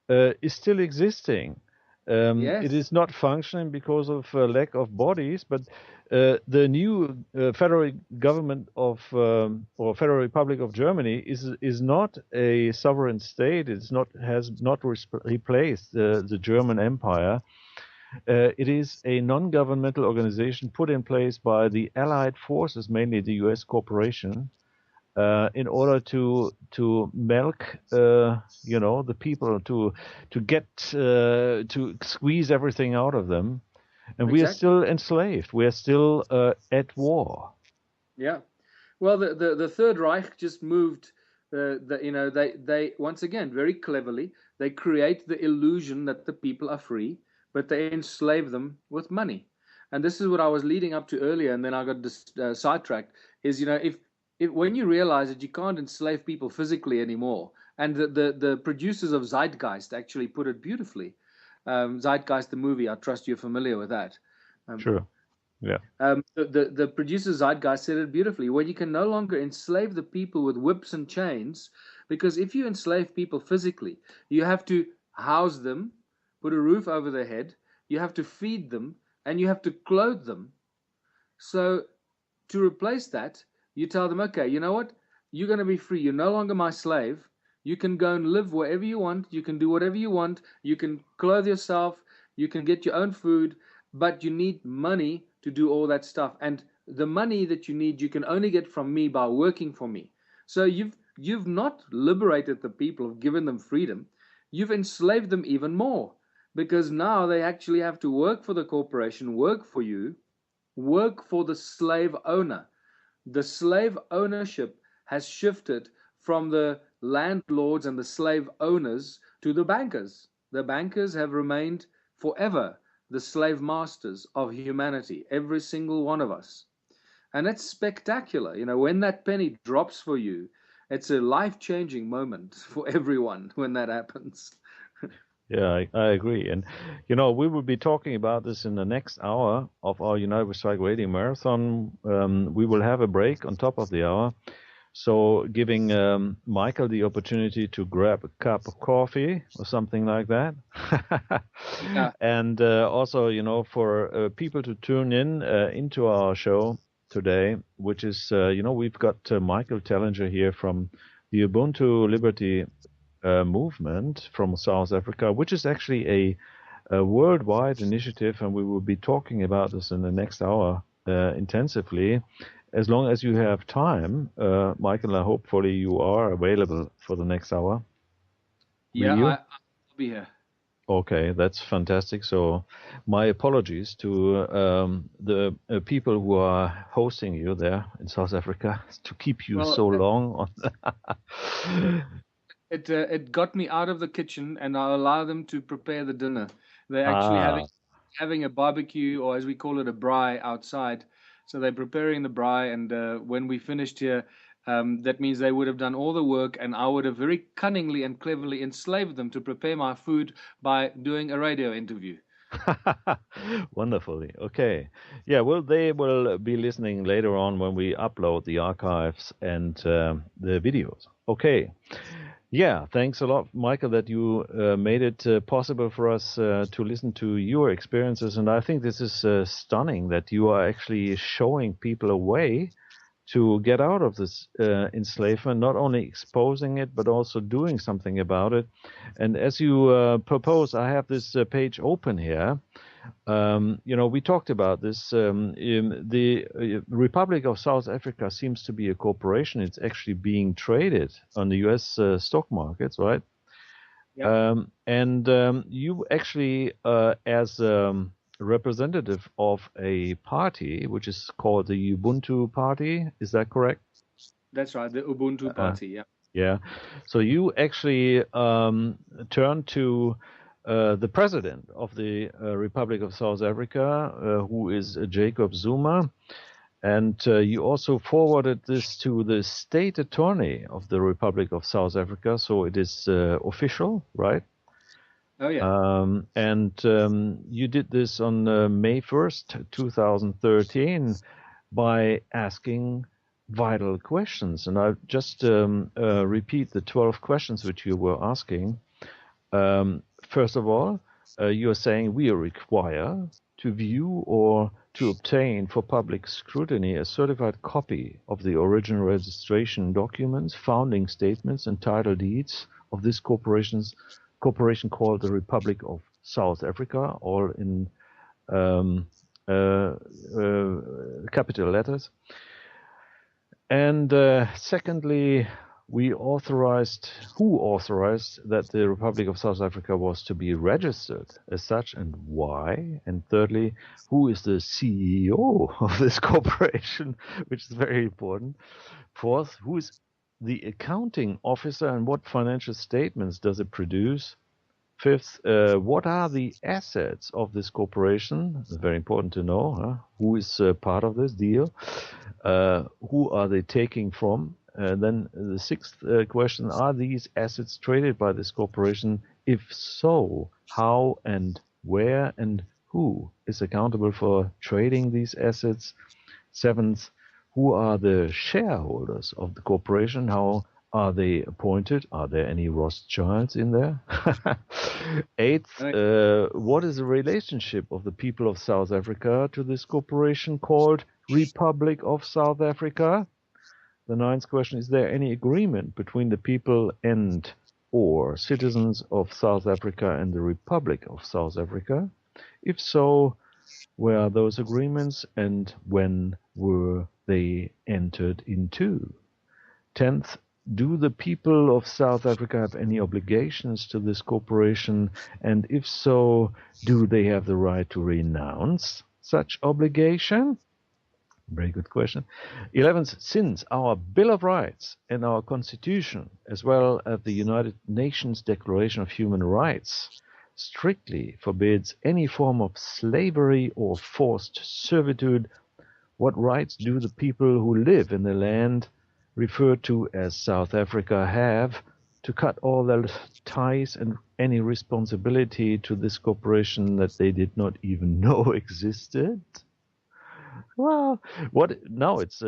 is still existing. Yes. It is not functioning because of lack of bodies, but the new federal government of or Federal Republic of Germany is not a sovereign state. Has not replaced the German Empire. It is a non-governmental organization put in place by the Allied forces, mainly the U.S. corporation, in order to milk, the people, to get to squeeze everything out of them, and we are still enslaved. We are still at war. Yeah, well, the Third Reich just moved. They once again very cleverly they create the illusion that the people are free, but they enslave them with money. And this is what I was leading up to earlier, and then I got sidetracked. Is if when you realize that you can't enslave people physically anymore, and the producers of Zeitgeist actually put it beautifully. Zeitgeist, the movie, I trust you're familiar with that. Sure. Yeah. The producer Zeitgeist said it beautifully. When you can no longer enslave the people with whips and chains, because if you enslave people physically, you have to house them, put a roof over their head, you have to feed them, and you have to clothe them. So to replace that, you tell them, okay, you know what? You're going to be free. You're no longer my slave. You can go and live wherever you want. You can do whatever you want. You can clothe yourself. You can get your own food. But you need money to do all that stuff. And the money that you need, you can only get from me by working for me. So you've not liberated the people, given them freedom. You've enslaved them even more. Because now they actually have to work for the corporation, work for you, work for the slave owner. The slave ownership has shifted from the landlords and the slave owners to the bankers. The bankers have remained forever the slave masters of humanity, every single one of us. And it's spectacular. When that penny drops for you, it's a life-changing moment for everyone when that happens. Yeah, I agree. And, we will be talking about this in the next hour of our United We Strike Radio Marathon. We will have a break on top of the hour. So giving Michael the opportunity to grab a cup of coffee or something like that. Yeah. And also, for people to tune in into our show today, which is, we've got Michael Tellinger here from the Ubuntu Liberty movement from South Africa, which is actually a worldwide initiative, and we will be talking about this in the next hour intensively. As long as you have time, Michael, hopefully you are available for the next hour. Yeah, I'll be here. Okay, that's fantastic. So my apologies to the people who are hosting you there in South Africa to keep you so long. It got me out of the kitchen, and I allow them to prepare the dinner. They're actually having a barbecue, or as we call it, a braai outside. So they're preparing the braai, and when we finished here, that means they would have done all the work, and I would have very cunningly and cleverly enslaved them to prepare my food by doing a radio interview. Wonderfully. Okay. Yeah, well, they will be listening later on when we upload the archives and the videos. Okay. Yeah, thanks a lot, Michael, that you made it possible for us to listen to your experiences. And I think this is stunning that you are actually showing people a way to get out of this enslavement, not only exposing it, but also doing something about it. And as you propose, I have this page open here. We talked about this. The Republic of South Africa seems to be a corporation. It's actually being traded on the U.S. Stock markets, right? Yeah. You actually, as representative of a party which is called the Ubuntu Party, is that correct? That's right, the Ubuntu Party, yeah. Yeah. So you actually turned to the president of the Republic of South Africa, who is Jacob Zuma, and you also forwarded this to the state attorney of the Republic of South Africa, so it is official, right? Oh, yeah. You did this on May 1st, 2013, by asking vital questions. And I'll just repeat the 12 questions which you were asking. First of all, you are saying we require to view or to obtain for public scrutiny a certified copy of the original registration documents, founding statements, and title deeds of this corporation called the Republic of South Africa, all in capital letters. And secondly, who authorized that the Republic of South Africa was to be registered as such, and why? And thirdly, who is the CEO of this corporation, which is very important. Fourth, who is the accounting officer and what financial statements does it produce? Fifth, what are the assets of this corporation? It's very important to know. Who is part of this deal? Who are they taking from? Then the sixth question, are these assets traded by this corporation? If so, how and where and who is accountable for trading these assets? Seventh, who are the shareholders of the corporation? How are they appointed? Are there any Rothschilds in there? Eighth, what is the relationship of the people of South Africa to this corporation called Republic of South Africa? The ninth question, is there any agreement between the people and or citizens of South Africa and the Republic of South Africa? If so, where are those agreements and when were they entered into? 10th, do the people of South Africa have any obligations to this corporation? And if so, do they have the right to renounce such obligation? Very good question. 11th, since our Bill of Rights and our Constitution, as well as the United Nations Declaration of Human Rights, strictly forbids any form of slavery or forced servitude, what rights do the people who live in the land referred to as South Africa have to cut all their ties and any responsibility to this corporation that they did not even know existed? Well, now it's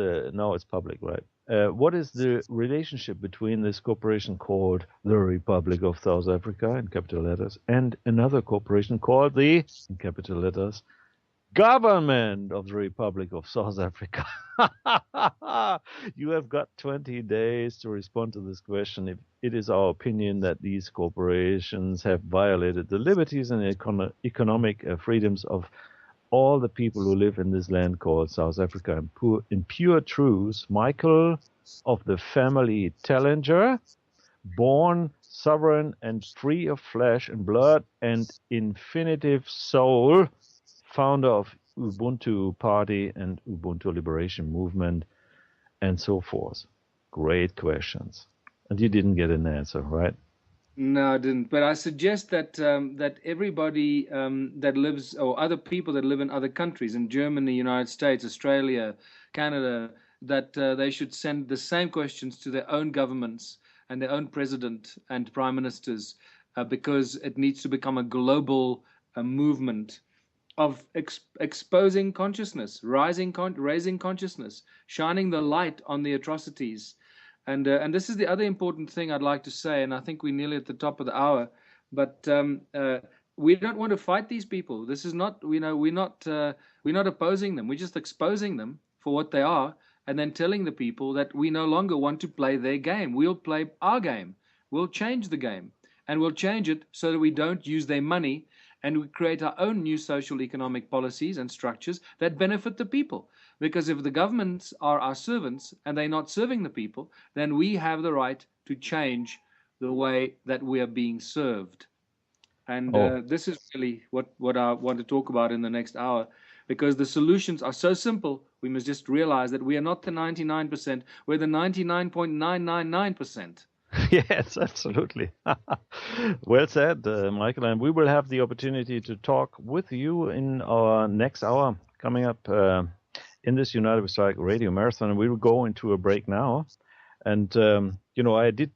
public, right? What is the relationship between this corporation called the Republic of South Africa in capital letters and another corporation called the, in capital letters, Government of the Republic of South Africa? You have got 20 days to respond to this question. If it is our opinion that these corporations have violated the liberties and economic freedoms of all the people who live in this land called South Africa. In pure truth, Michael of the family Tellinger, born sovereign and free of flesh and blood and infinitive soul, founder of Ubuntu Party and Ubuntu Liberation Movement, and so forth. Great questions. And you didn't get an answer, right? No, I didn't. But I suggest that that everybody that lives, or other people that live in other countries, in Germany, United States, Australia, Canada, that they should send the same questions to their own governments and their own president and prime ministers, because it needs to become a global movement of exposing consciousness, raising consciousness, shining the light on the atrocities. And this is the other important thing I'd like to say, and I think we're nearly at the top of the hour, but we don't want to fight these people. This is not, we're not opposing them. We're just exposing them for what they are, and then telling the people that we no longer want to play their game. We'll play our game. We'll change the game, and we'll change it so that we don't use their money, and we create our own new social economic policies and structures that benefit the people. Because if the governments are our servants and they're not serving the people, then we have the right to change the way that we are being served. And this is really what I want to talk about in the next hour, because the solutions are so simple. We must just realize that we are not the 99%, we're the 99.999%. Yes, absolutely. Well said, Michael. And we will have the opportunity to talk with you in our next hour coming up in this United We Strike Radio Marathon. We will go into a break now. And, I did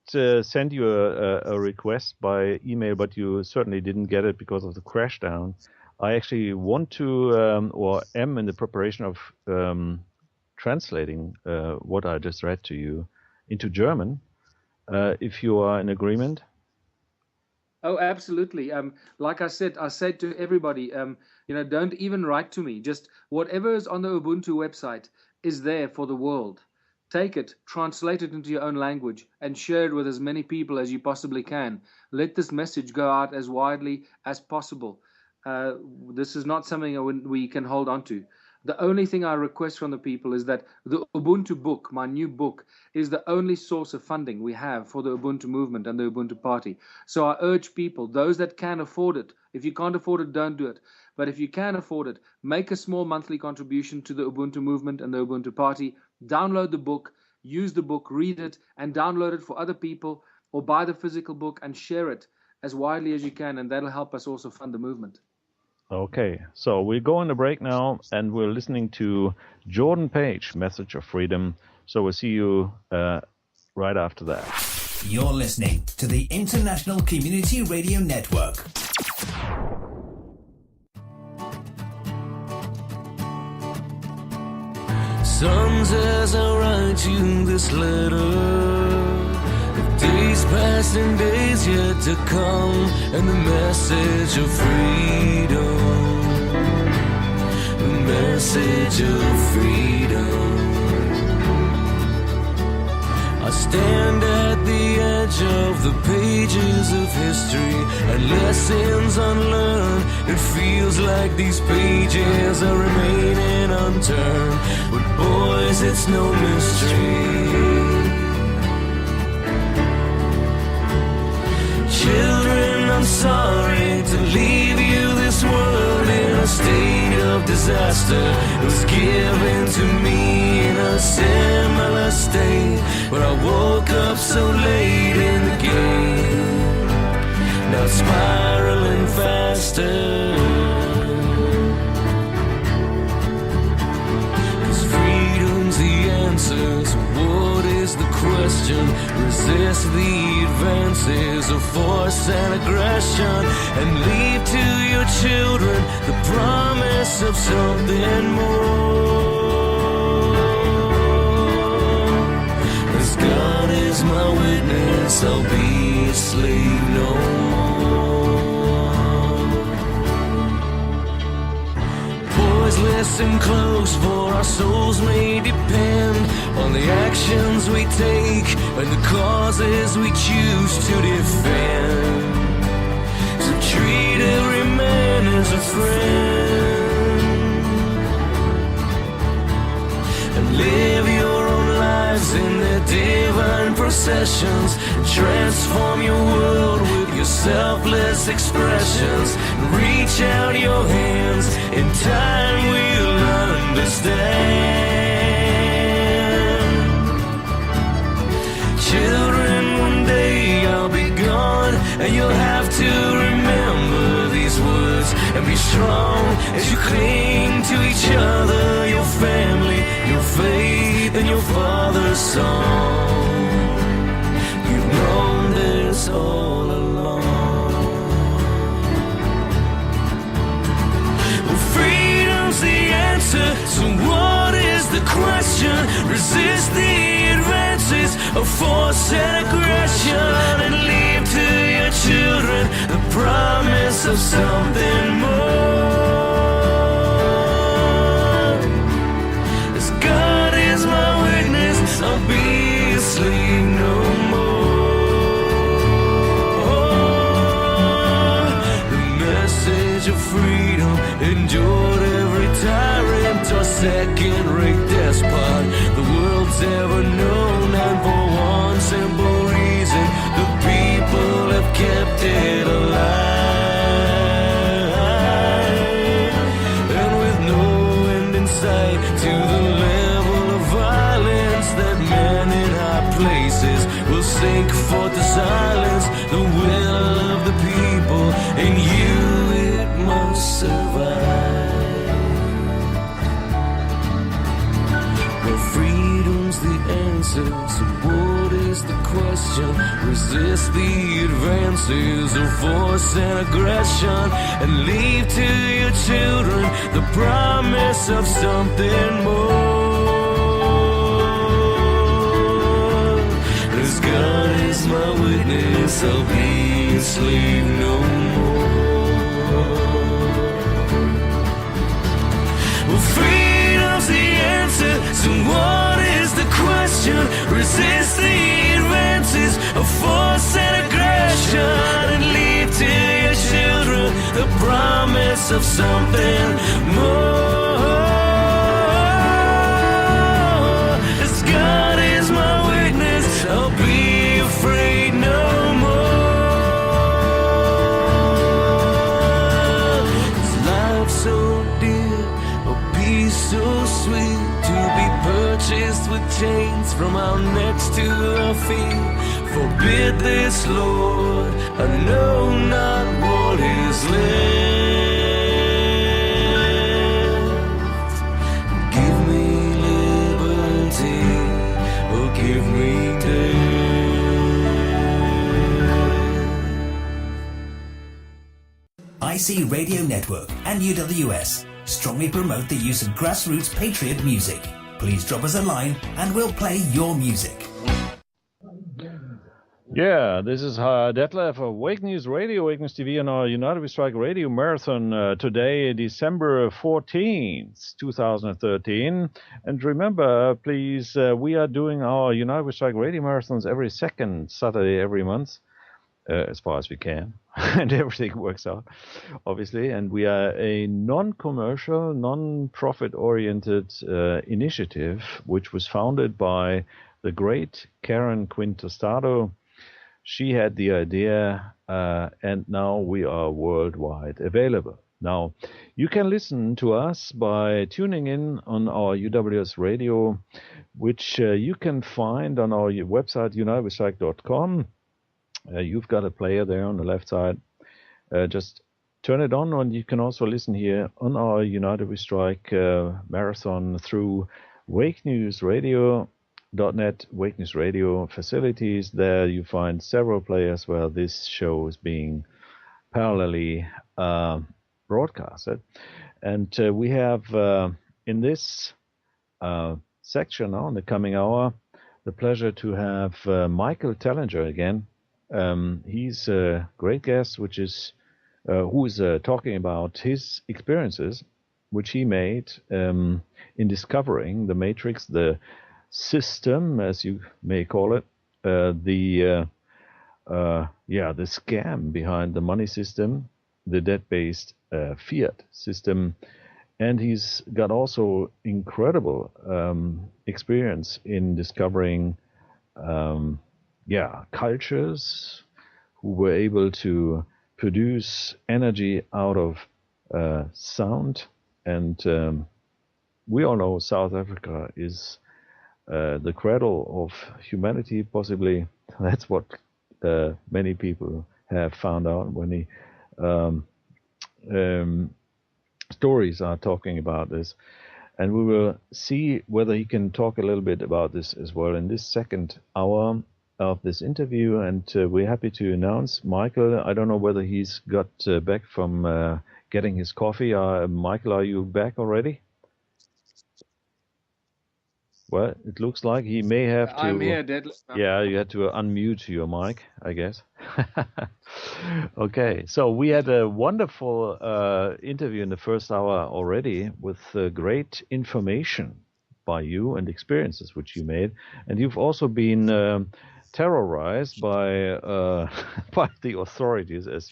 send you a request by email, but you certainly didn't get it because of the crash down. I actually want to, or am in the preparation of translating what I just read to you into German, if you are in agreement. Oh, absolutely. Like I said to everybody, don't even write to me. Just whatever is on the Ubuntu website is there for the world. Take it, translate it into your own language, and share it with as many people as you possibly can. Let this message go out as widely as possible. This is not something we can hold on to. The only thing I request from the people is that the Ubuntu book, my new book, is the only source of funding we have for the Ubuntu movement and the Ubuntu party. So I urge people, those that can afford it, if you can't afford it, don't do it. But if you can afford it, make a small monthly contribution to the Ubuntu movement and the Ubuntu party. Download the book, use the book, read it, and download it for other people, or buy the physical book and share it as widely as you can, and that'll help us also fund the movement. Okay, so we'll go on a break now, and we're listening to Jordan Page, Message of Freedom. So we'll see you right after that. You're listening to the International Community Radio Network. Sons, as I write you this letter, days past and days yet to come, and the message of freedom, the message of freedom. I stand at the edge of the pages of history and lessons unlearned. It feels like these pages are remaining unturned, but boys, it's no mystery. Children, I'm sorry to leave you this world in a state of disaster. It was given to me in a similar state, but I woke up so late in the game. Now it's spiraling faster. 'Cause freedom's the answer, so what is the question? Resist the advances of force and aggression, and leave to your children the promise of something more. As God is my witness, I'll be a slave no more. Boys, listen close, for our souls may depend on the actions we take and the causes we choose to defend. So treat every man as a friend, and live your own lives in their divine processions, and transform your world with your selfless expressions. Reach out your hands, in time we'll understand. Children, one day I'll be gone, and you'll have to remember these words and be strong as you cling to each other, your family, your faith, and your father's song. You've known this all along. Well, freedom's the answer, so what is the question? Resist the advances of force and aggression, and leave to your children the promise of something more. As God is my second-rate despot the world's ever known, and for one simple reason, the people have kept it alive. And with no end in sight to the level of violence that men in high places will sink for to silence the will of the people, and you, it must survive. But freedom's the answer, so what is the question? Resist the advances of force and aggression, and leave to your children the promise of something more. As God is my witness, I'll be a slave no more. Well, freedom's the answer, so what is the question? Resist the advances of force and aggression, and leave to your children the promise of something more. As God is my witness, I'll be afraid no more. Is life so dear, or peace so sweet, to be purchased with chains from our necks to our feet? Forbid this, Lord, I know not what is left. Give me liberty, or give me death. IC Radio Network and UWS strongly promote the use of grassroots patriot music. Please drop us a line and we'll play your music. Yeah, this is Detlev of Wake News Radio, Wake News TV, on our United We Strike Radio Marathon today, December 14th, 2013. And remember, please, we are doing our United We Strike Radio Marathons every second Saturday every month, as far as we can, and everything works out, obviously. And we are a non-commercial, non-profit-oriented initiative, which was founded by the great Karen Quintostado. She had the idea, and now we are worldwide available. Now, you can listen to us by tuning in on our UWS radio, which you can find on our website, UNITEDWESTRIKE.com. You've got a player there on the left side. Just turn it on, and you can also listen here on our United We Strike marathon through Wake News Radio. .NET Wake News Radio facilities. There you find several players where this show is being parallelly broadcasted. And we have in this section now, in the coming hour, the pleasure to have Michael Tellinger again. He's a great guest, which is who is talking about his experiences, which he made in discovering the matrix, the system, as you may call it, the scam behind the money system, the debt-based fiat system, and he's got also incredible experience in discovering, cultures who were able to produce energy out of sound, and we all know South Africa is the cradle of humanity, possibly. That's what many people have found out when the stories are talking about this. And we will see whether he can talk a little bit about this as well in this second hour of this interview. And we're happy to announce Michael. I don't know whether he's got back from getting his coffee. Michael, are you back already? Well, it looks like he may have to... I'm here, Detlev. Yeah, you had to unmute your mic, I guess. Okay, so we had a wonderful interview in the first hour already with great information by you and experiences which you made. And you've also been terrorized by by the authorities, as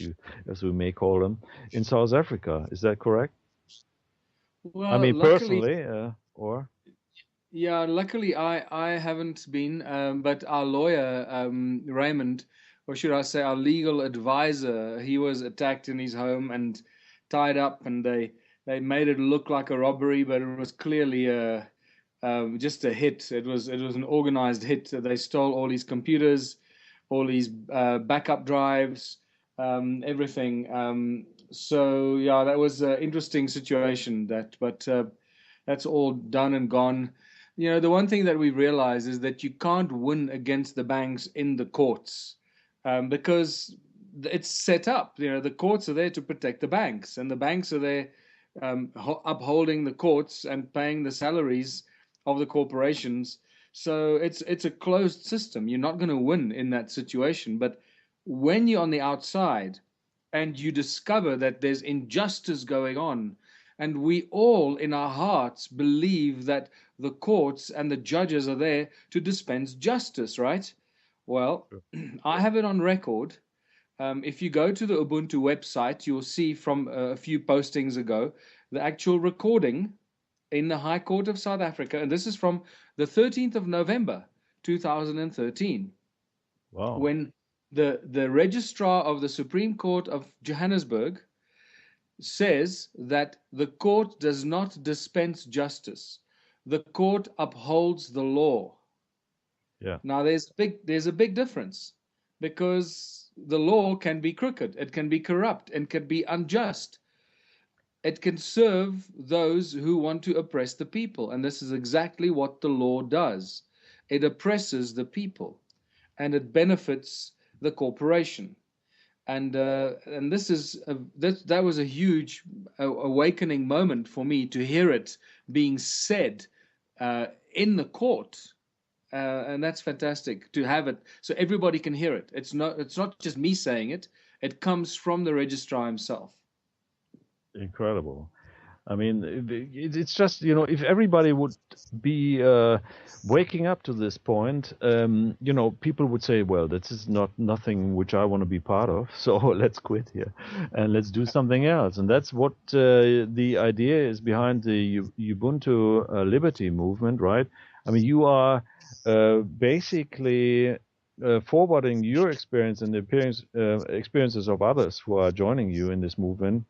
we may call them, in South Africa. Is that correct? Well, I mean, luckily, personally... or? Yeah, luckily I haven't been, but our lawyer, Raymond, or should I say our legal advisor, he was attacked in his home and tied up, and they made it look like a robbery, but it was clearly just a hit. It was an organized hit. They stole all his computers, all his backup drives, everything. So yeah, that was an interesting situation. But that's all done and gone. The one thing that we realize is that you can't win against the banks in the courts, because it's set up. The courts are there to protect the banks, and the banks are there upholding the courts and paying the salaries of the corporations. So it's a closed system. You're not going to win in that situation. But when you're on the outside and you discover that there's injustice going on, and we all in our hearts believe that the courts and the judges are there to dispense justice, right? Well, I have it on record. If you go to the Ubuntu website, you'll see from a few postings ago the actual recording in the High Court of South Africa, and this is from the 13th of November, 2013, Wow. when the registrar of the Supreme Court of Johannesburg says that the court does not dispense justice. The court upholds the law. Yeah. Now there's a big difference, because the law can be crooked, it can be corrupt, and can be unjust. It can serve those who want to oppress the people, and this is exactly what the law does. It oppresses the people, and it benefits the corporation. And this is that was a huge awakening moment for me to hear it being said in the court, and that's fantastic to have it so everybody can hear it. It's not just me saying it; it comes from the registrar himself. Incredible. I mean, it's just, if everybody would be waking up to this point, people would say, well, this is nothing which I want to be part of, so let's quit here and let's do something else. And that's what the idea is behind the Ubuntu Liberty movement, right? I mean, you are basically forwarding your experience and the experiences of others who are joining you in this movement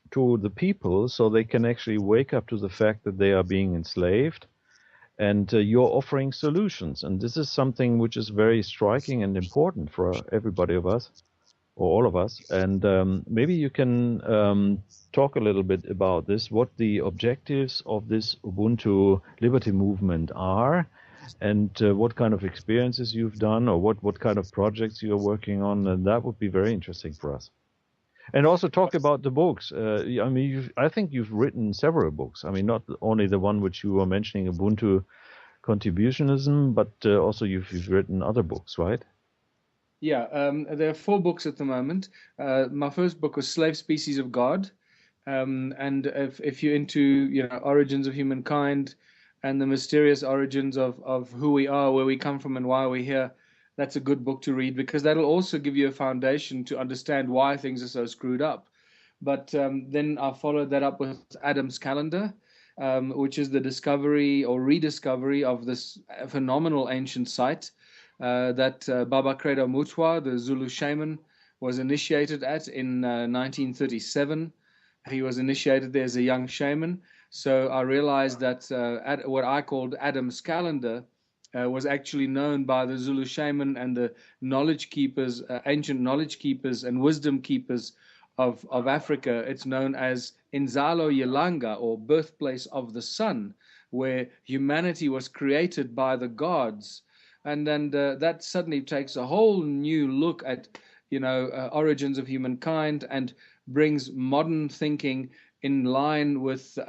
to the people, so they can actually wake up to the fact that they are being enslaved, and you're offering solutions. And this is something which is very striking and important for everybody of us, or all of us. And maybe you can talk a little bit about this, what the objectives of this Ubuntu Liberty movement are, and what kind of experiences you've done, or what kind of projects you're working on. And that would be very interesting for us. And also talk about the books. I mean, I think you've written several books. I mean, not only the one which you were mentioning, Ubuntu Contributionism, but also you've written other books, right? Yeah, there are 4 books at the moment. My first book was Slave Species of God, and if you're into origins of humankind and the mysterious origins of who we are, where we come from, and why we're here, that's a good book to read, because that'll also give you a foundation to understand why things are so screwed up. But then I followed that up with Adam's Calendar, which is the discovery or rediscovery of this phenomenal ancient site that Baba Credo Mutwa, the Zulu shaman, was initiated at in 1937. He was initiated there as a young shaman. So I realized that what I called Adam's Calendar was actually known by the Zulu shaman and the knowledge keepers, ancient knowledge keepers and wisdom keepers of Africa. It's known as Inzalo Yelanga, or birthplace of the sun, where humanity was created by the gods. And then that suddenly takes a whole new look at, origins of humankind, and brings modern thinking in line with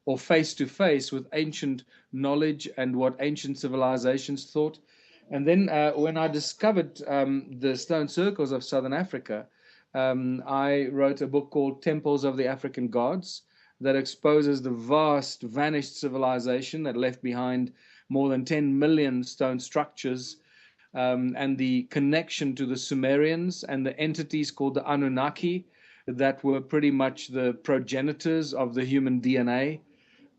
or face to face with ancient knowledge and what ancient civilizations thought. And then when I discovered the stone circles of Southern Africa, I wrote a book called Temples of the African Gods, that exposes the vast vanished civilization that left behind more than 10 million stone structures, and the connection to the Sumerians and the entities called the Anunnaki that were pretty much the progenitors of the human DNA.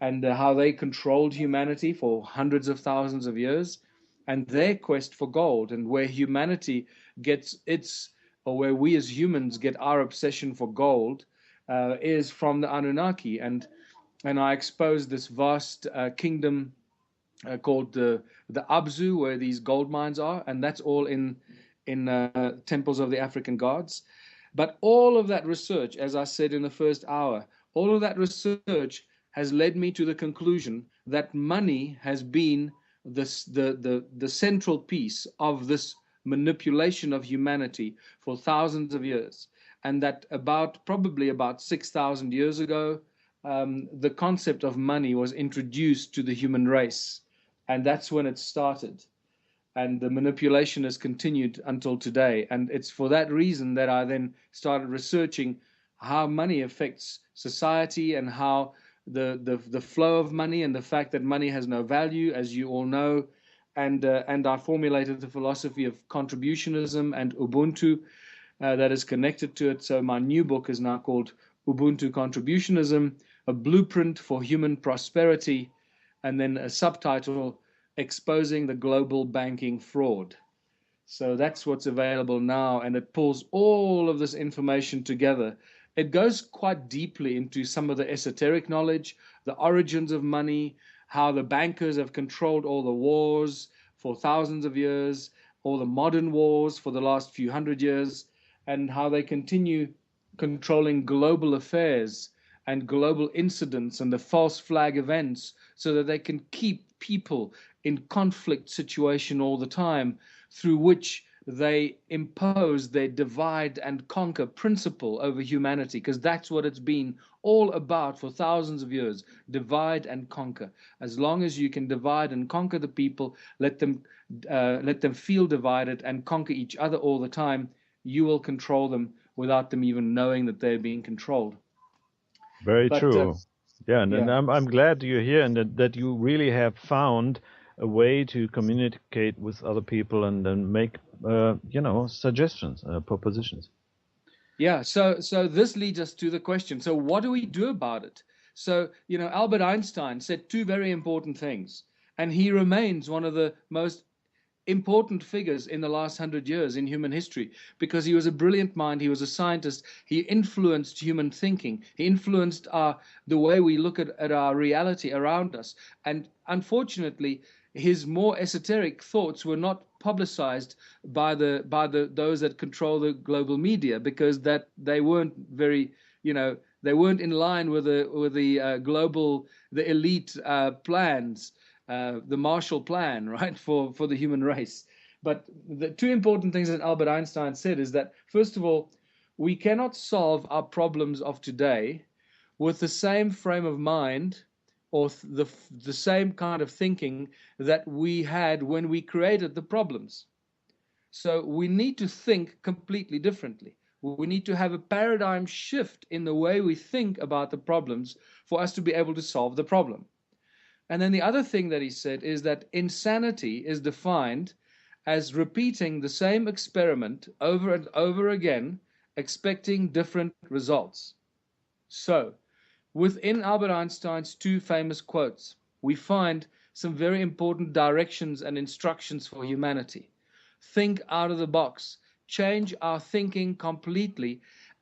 and how they controlled humanity for hundreds of thousands of years, and their quest for gold, and where humanity gets its, or where we as humans get our obsession for gold, is from the Anunnaki. And I exposed this vast kingdom called the Abzu, where these gold mines are, and that's all in temples of the African gods. But all of that research, as I said in the first hour, all of that research has led me to the conclusion that money has been the central piece of this manipulation of humanity for thousands of years, and that probably about 6,000 years ago, the concept of money was introduced to the human race, and that's when it started. And the manipulation has continued until today. And it's for that reason that I then started researching how money affects society, and how the flow of money, and the fact that money has no value, as you all know. And I formulated the philosophy of contributionism and Ubuntu that is connected to it. So my new book is now called Ubuntu Contributionism, a blueprint for human prosperity, and then a subtitle, Exposing the Global Banking Fraud. So that's what's available now, and it pulls all of this information together. It goes quite deeply into some of the esoteric knowledge, the origins of money, how the bankers have controlled all the wars for thousands of years, all the modern wars for the last few hundred years, and how they continue controlling global affairs and global incidents and the false flag events, so that they can keep people in conflict situation all the time, through which they impose their divide and conquer principle over humanity, because that's what it's been all about for thousands of years: divide and conquer. As long as you can divide and conquer the people, let them feel divided and conquer each other all the time, you will control them without them even knowing that they're being controlled. Very true. Yeah, and yeah. I'm glad you're here, and that you really have found a way to communicate with other people and then make suggestions, propositions. Yeah, so this leads us to the question. So what do we do about it? So, Albert Einstein said two very important things, and he remains one of the most important figures in the last 100 years in human history, because he was a brilliant mind. He was a scientist. He influenced human thinking. He influenced the way we look at our reality around us. And unfortunately, his more esoteric thoughts were not publicized by those that control the global media, because that they weren't very, they weren't in line with the global, the elite plans. The Marshall Plan, right, for the human race. But the two important things that Albert Einstein said is that, first of all, we cannot solve our problems of today with the same frame of mind or the same kind of thinking that we had when we created the problems. So we need to think completely differently. We need to have a paradigm shift in the way we think about the problems for us to be able to solve the problem. And then the other thing that he said is that insanity is defined as repeating the same experiment over and over again, expecting different results. So, within Albert Einstein's two famous quotes, we find some very important directions and instructions for humanity. Think out of the box, change our thinking completely,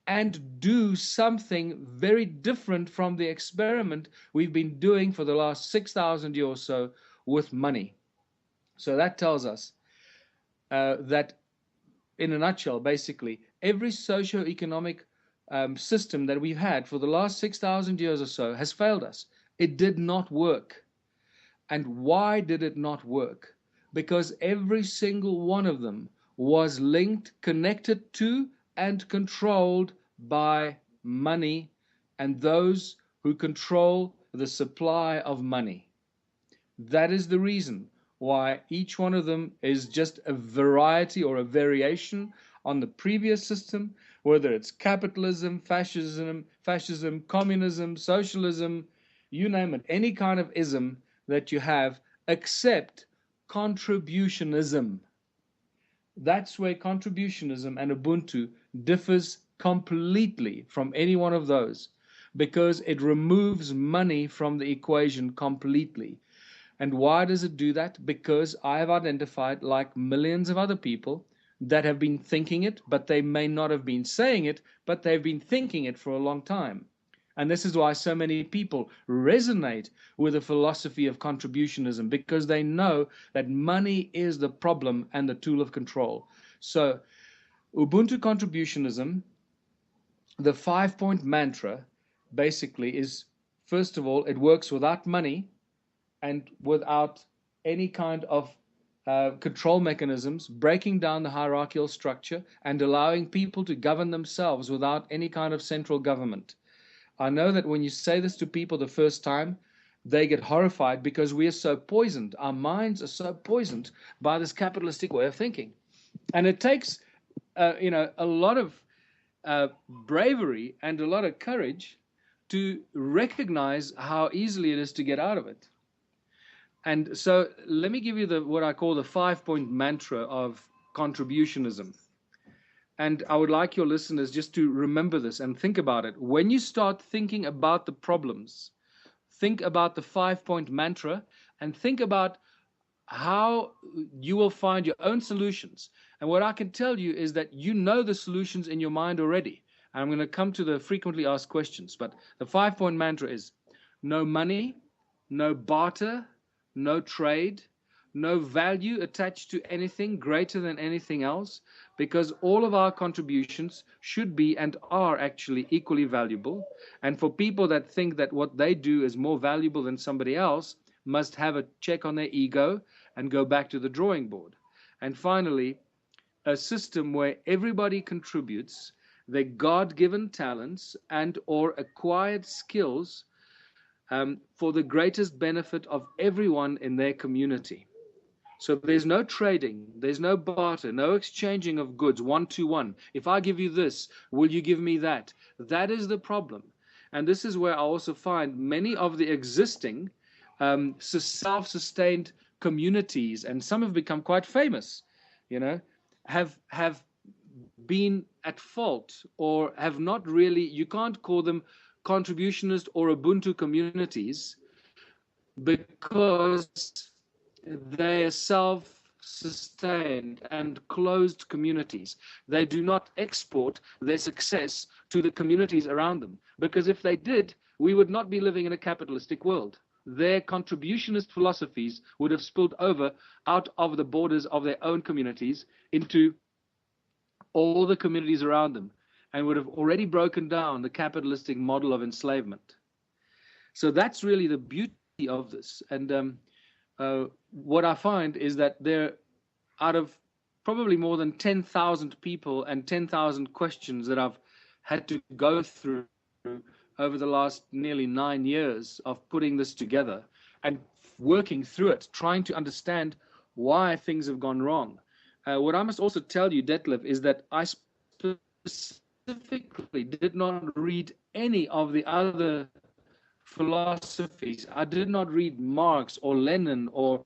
and do something very different from the experiment we've been doing for the last 6,000 years or so with money. So that tells us that, in a nutshell, basically, every socio-economic system that we've had for the last 6,000 years or so has failed us. It did not work. And why did it not work? Because every single one of them was linked, connected to, and controlled by money and those who control the supply of money. That is the reason why each one of them is just a variety or a variation on the previous system, whether it's capitalism, fascism, communism, socialism, you name it, any kind of ism that you have, except contributionism. That's where contributionism and Ubuntu differs completely from any one of those, because it removes money from the equation completely. And why does it do that? Because I have identified, like millions of other people, that have been thinking it, but they may not have been saying it, but they've been thinking it for a long time. And this is why so many people resonate with the philosophy of contributionism, because they know that money is the problem and the tool of control. So Ubuntu contributionism, the 5-point mantra, basically is, first of all, it works without money and without any kind of control mechanisms, breaking down the hierarchical structure and allowing people to govern themselves without any kind of central government. I know that when you say this to people the first time, they get horrified because we are so poisoned. Our minds are so poisoned by this capitalistic way of thinking. And it takes a lot of bravery and a lot of courage to recognize how easily it is to get out of it. And so let me give you what I call the 5-point mantra of contributionism. And I would like your listeners just to remember this and think about it. When you start thinking about the problems, think about the 5-point mantra and think about how you will find your own solutions. And what I can tell you is that you know the solutions in your mind already. And I'm going to come to the frequently asked questions. But the 5-point mantra is no money, no barter, no trade, no value attached to anything greater than anything else, because all of our contributions should be and are actually equally valuable. And for people that think that what they do is more valuable than somebody else, must have a check on their ego and go back to the drawing board. And finally, a system where everybody contributes their God-given talents and or acquired skills for the greatest benefit of everyone in their community. So there's no trading, there's no barter, no exchanging of goods one-to-one. If I give you this, will you give me that? That is the problem. And this is where I also find many of the existing self-sustained communities, and some have become quite famous, have been at fault or have not really, you can't call them contributionist or Ubuntu communities because they are self-sustained and closed communities. They do not export their success to the communities around them, because if they did, we would not be living in a capitalistic world. Their contributionist philosophies would have spilled over out of the borders of their own communities into all the communities around them, and would have already broken down the capitalistic model of enslavement. So that's really the beauty of this. And what I find is that there, out of probably more than 10,000 people and 10,000 questions that I've had to go through over the last nearly 9 years of putting this together and working through it, trying to understand why things have gone wrong. What I must also tell you, Detlev, is that I specifically did not read any of the other philosophies. I did not read Marx or Lenin or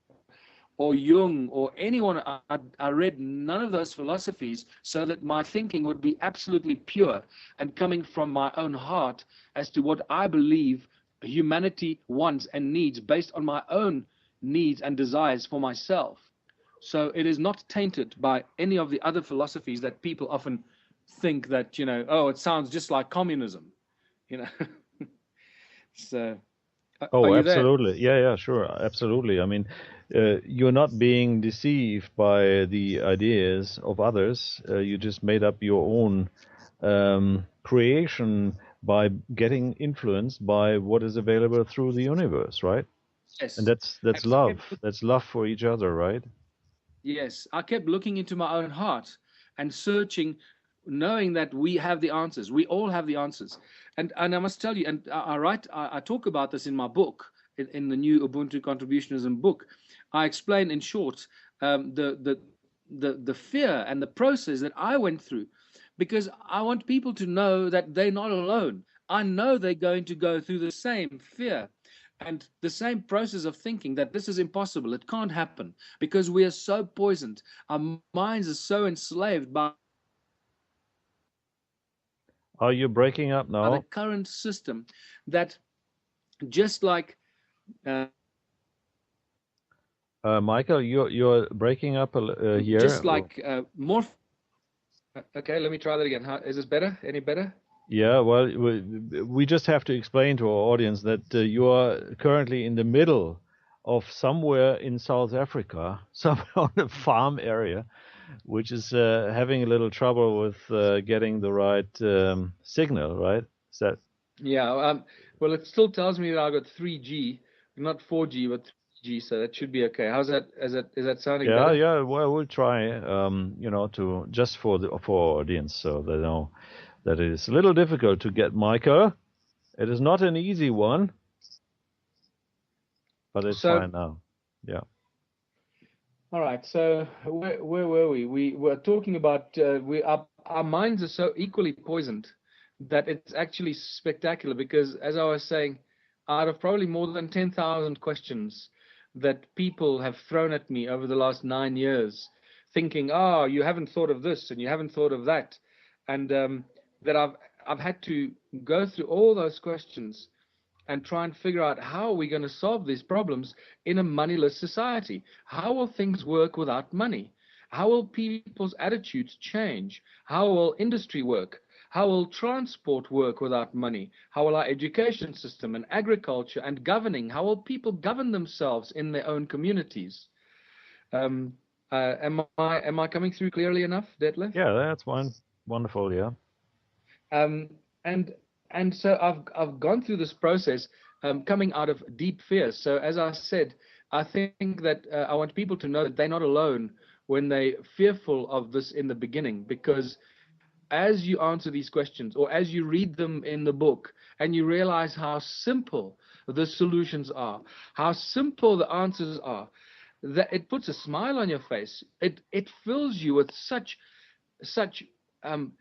Jung or anyone. I read none of those philosophies so that my thinking would be absolutely pure and coming from my own heart as to what I believe humanity wants and needs based on my own needs and desires for myself. So it is not tainted by any of the other philosophies that people often think that, oh, it sounds just like communism, So, oh, absolutely. Yeah, sure. Absolutely. I mean, you're not being deceived by the ideas of others. You just made up your own creation by getting influenced by what is available through the universe, right? Yes. And that's love. That's love for each other, right? Yes. I kept looking into my own heart and searching, knowing that we have the answers. We all have the answers. And I must tell you, and I talk about this in my book, in the new Ubuntu Contributionism book. I explain in short the fear and the process that I went through, because I want people to know that they're not alone. I know they're going to go through the same fear and the same process of thinking that this is impossible. It can't happen because we are so poisoned. Our minds are so enslaved by Are you breaking up The now? current system that just like Michael, you're breaking up here. just like more. Okay, let me try that again. Is this better? Any better? Yeah, well, we just have to explain to our audience that you are currently in the middle of somewhere in South Africa, somewhere on a farm area, which is having a little trouble with getting the right signal, right? Is that? Yeah. Well, it still tells me that I got 3G, not 4G, but 3G, so that should be okay. How's that? Is that sounding Yeah, better? yeah. Well, we'll try, to just for our audience, so they know that it is a little difficult to get Michael. It is not an easy one, but it's So, fine now. Yeah. all right. So where were we? We were talking about our minds are so equally poisoned that it's actually spectacular because, as I was saying, out of probably more than 10,000 questions that people have thrown at me over the last 9 years, thinking, "Oh, you haven't thought of this and you haven't thought of that," and that I've had to go through all those questions and try and figure out how are we going to solve these problems in a moneyless society. How will things work without money? How will people's attitudes change? How will industry work? How will transport work without money? How will our education system and agriculture and governing, how will people govern themselves in their own communities? Am I coming through clearly enough, Detlev? Yeah, that's one. Wonderful, yeah. Um, and and so I've gone through this process, coming out of deep fear. So as I said, I think that I want people to know that they're not alone when they're fearful of this in the beginning, because as you answer these questions or as you read them in the book and you realize how simple the solutions are, how simple the answers are, that it puts a smile on your face. It fills you with such um,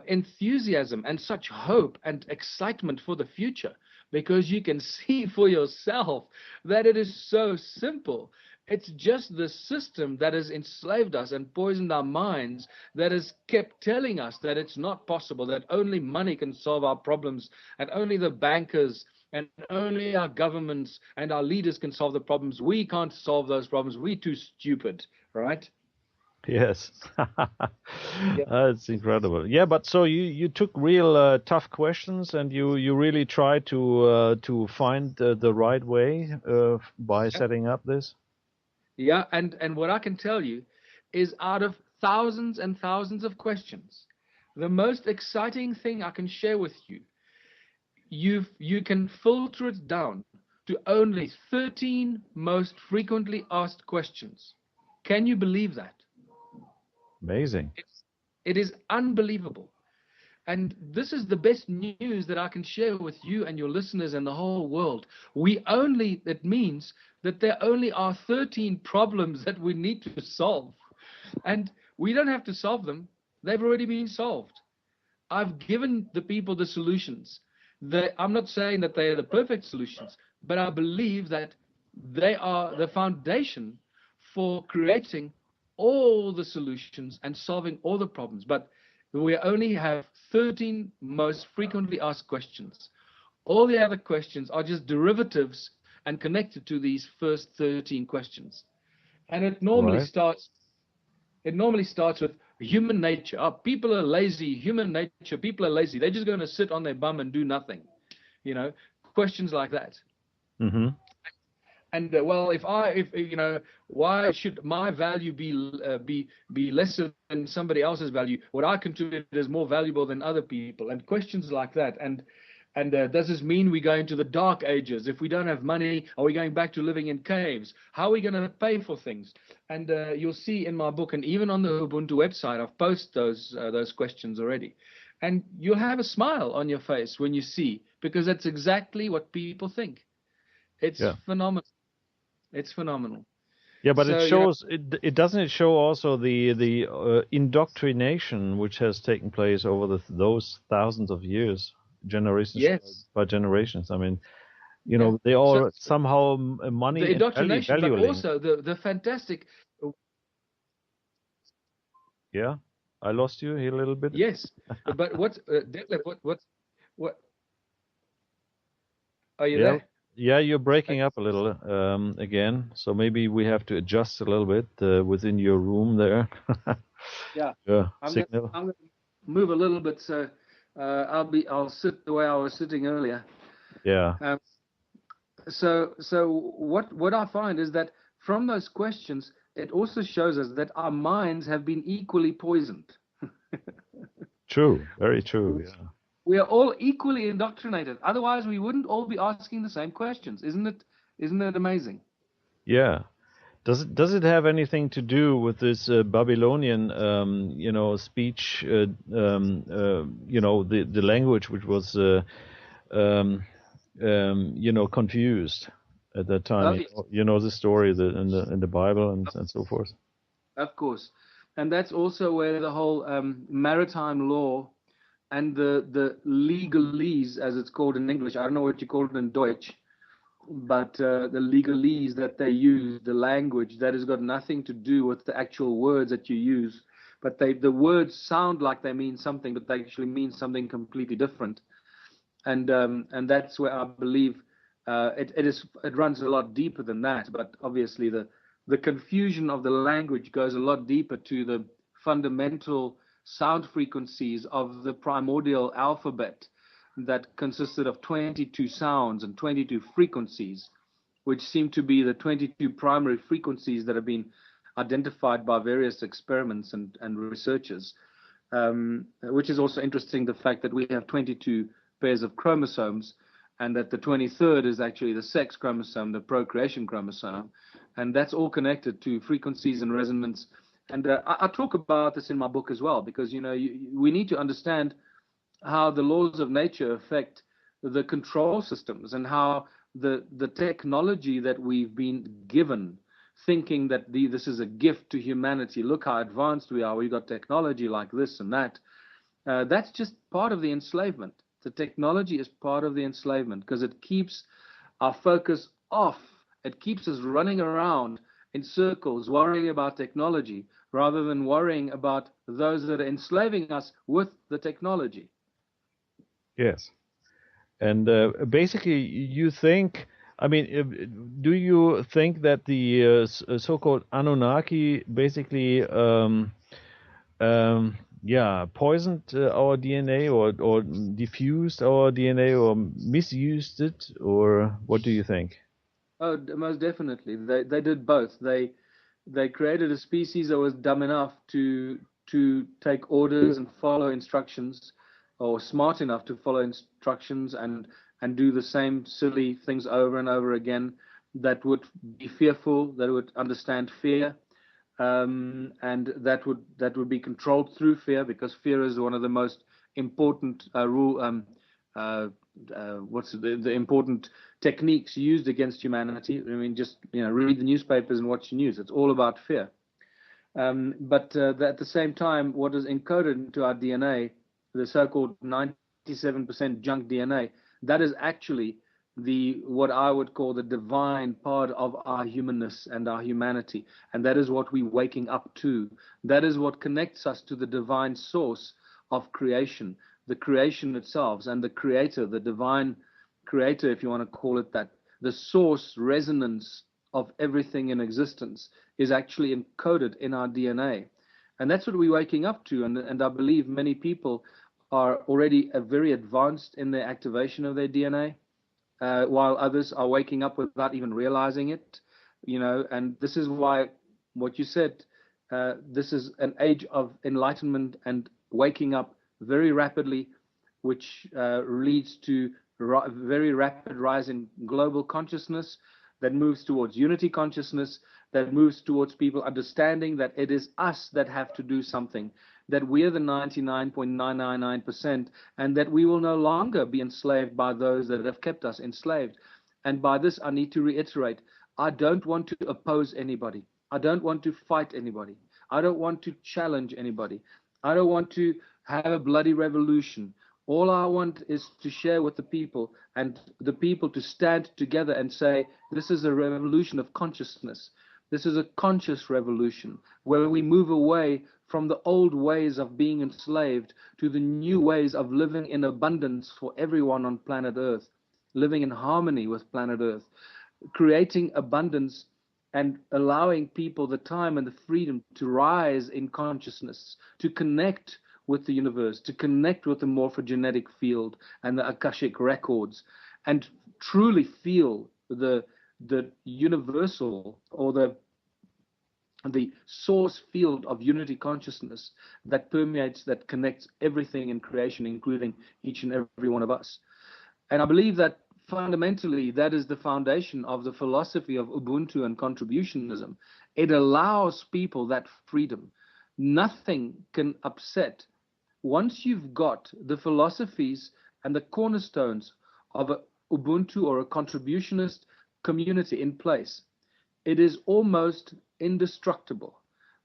enthusiasm and such hope and excitement for the future, because you can see for yourself that it is so simple. It's just the system that has enslaved us and poisoned our minds, that has kept telling us that it's not possible, that only money can solve our problems, and only the bankers and only our governments and our leaders can solve the problems. We can't solve those problems. We're too stupid, right? Yes. Yeah. That's incredible. Yeah, but so you took real tough questions and you really tried to find the right way by setting up this? Yeah, and what I can tell you is, out of thousands and thousands of questions, the most exciting thing I can share with you, you can filter it down to only 13 most frequently asked questions. Can you believe that? Amazing. It is unbelievable. And this is the best news that I can share with you and your listeners and the whole world. It means that there only are 13 problems that we need to solve. And we don't have to solve them. They've already been solved. I've given the people the solutions. I'm not saying that they are the perfect solutions, but I believe that they are the foundation for creating all the solutions and solving all the problems. But we only have 13 most frequently asked questions. All the other questions are just derivatives and connected to these first 13 questions. And it normally Right. starts with human nature. Oh, people are lazy. Human nature. People are lazy. They're just going to sit on their bum and do nothing. Questions like that. Mm-hmm. And well, why should my value be lesser than somebody else's value? What I contribute is more valuable than other people, and questions like that. And does this mean we go into the dark ages? If we don't have money, are we going back to living in caves? How are we going to pay for things? And you'll see in my book, and even on the Ubuntu website, I've posted those questions already. And you'll have a smile on your face when you see, because that's exactly what people think. It's phenomenal. It's phenomenal. Yeah, but So, it shows it doesn't show also the indoctrination which has taken place over those thousands of years, generations yes, by generations. I mean, yeah. they all somehow money The and indoctrination, but valuing. also the fantastic. Yeah, I lost you here a little bit. Yes, but what's Detlev? What? Are you Yeah, there? yeah, you're breaking up a little again. So maybe we have to adjust a little bit within your room there. Yeah, Yeah, I'm gonna signal. I'm gonna move a little bit, so I'll sit the way I was sitting earlier. Yeah, Um, so what I find is that from those questions, it also shows us that our minds have been equally poisoned. true, very true. Yeah. We are all equally indoctrinated. Otherwise, we wouldn't all be asking the same questions. Isn't it? Isn't it amazing? Yeah. Does it have anything to do with this Babylonian, speech, the language which was, confused at that time? Oh, yes, You know the story in the Bible and so forth. of course. And that's also where the whole maritime law and the legalese, as it's called in English, I don't know what you call it in Deutsch, but the legalese that they use, the language that has got nothing to do with the actual words that you use, but the words sound like they mean something, but they actually mean something completely different. And that's where I believe it runs a lot deeper than that. But obviously the confusion of the language goes a lot deeper to the fundamental sound frequencies of the primordial alphabet that consisted of 22 sounds and 22 frequencies, which seem to be the 22 primary frequencies that have been identified by various experiments and researchers. Which is also interesting, the fact that we have 22 pairs of chromosomes, and that the 23rd is actually the sex chromosome, the procreation chromosome, and that's all connected to frequencies and resonance. And I talk about this in my book as well, because we need to understand how the laws of nature affect the control systems, and how the technology that we've been given, thinking that this is a gift to humanity. Look how advanced we are. We've got technology like this and that. That's just part of the enslavement. The technology is part of the enslavement, because it keeps our focus off. It keeps us running around in circles, worrying about technology, rather than worrying about those that are enslaving us with the technology. Yes. And basically, you think, I mean, do you think that the so-called Anunnaki basically, poisoned our DNA, or diffused our DNA, or misused it, or what do you think? Oh, most definitely. They did both. They created a species that was dumb enough to take orders and follow instructions, or smart enough to follow instructions and do the same silly things over and over again, that would be fearful, that would understand fear, and that would be controlled through fear, because fear is one of the most important what's the important techniques used against humanity. I mean, just read the newspapers and watch the news. It's all about fear. But at the same time, what is encoded into our DNA, the so-called 97% junk DNA, that is actually what I would call the divine part of our humanness and our humanity. And that is what we're waking up to. That is what connects us to the divine source of creation, the creation itself, and the creator, the divine creator, if you want to call it that. The source resonance of everything in existence is actually encoded in our DNA. And that's what we're waking up to. And I believe many people are already very advanced in their activation of their DNA, while others are waking up without even realizing it. And this is why what you said, this is an age of enlightenment and waking up very rapidly, which leads to very rapid rise in global consciousness, that moves towards unity consciousness, that moves towards people understanding that it is us that have to do something, that we are the 99.999%, and that we will no longer be enslaved by those that have kept us enslaved. And by this, I need to reiterate, I don't want to oppose anybody. I don't want to fight anybody. I don't want to challenge anybody. I don't want to have a bloody revolution. All I want is to share with the people, and the people to stand together and say, this is a revolution of consciousness. This is a conscious revolution, where we move away from the old ways of being enslaved to the new ways of living in abundance for everyone on planet Earth, living in harmony with planet Earth, creating abundance and allowing people the time and the freedom to rise in consciousness, to connect with the universe, to connect with the morphogenetic field and the Akashic records, and truly feel the universal, or the source field of unity consciousness that permeates, that connects everything in creation, including each and every one of us. And I believe that fundamentally that is the foundation of the philosophy of Ubuntu and contributionism. It allows people that freedom. Nothing can upset. Once you've got the philosophies and the cornerstones of a Ubuntu or a contributionist community in place, it is almost indestructible,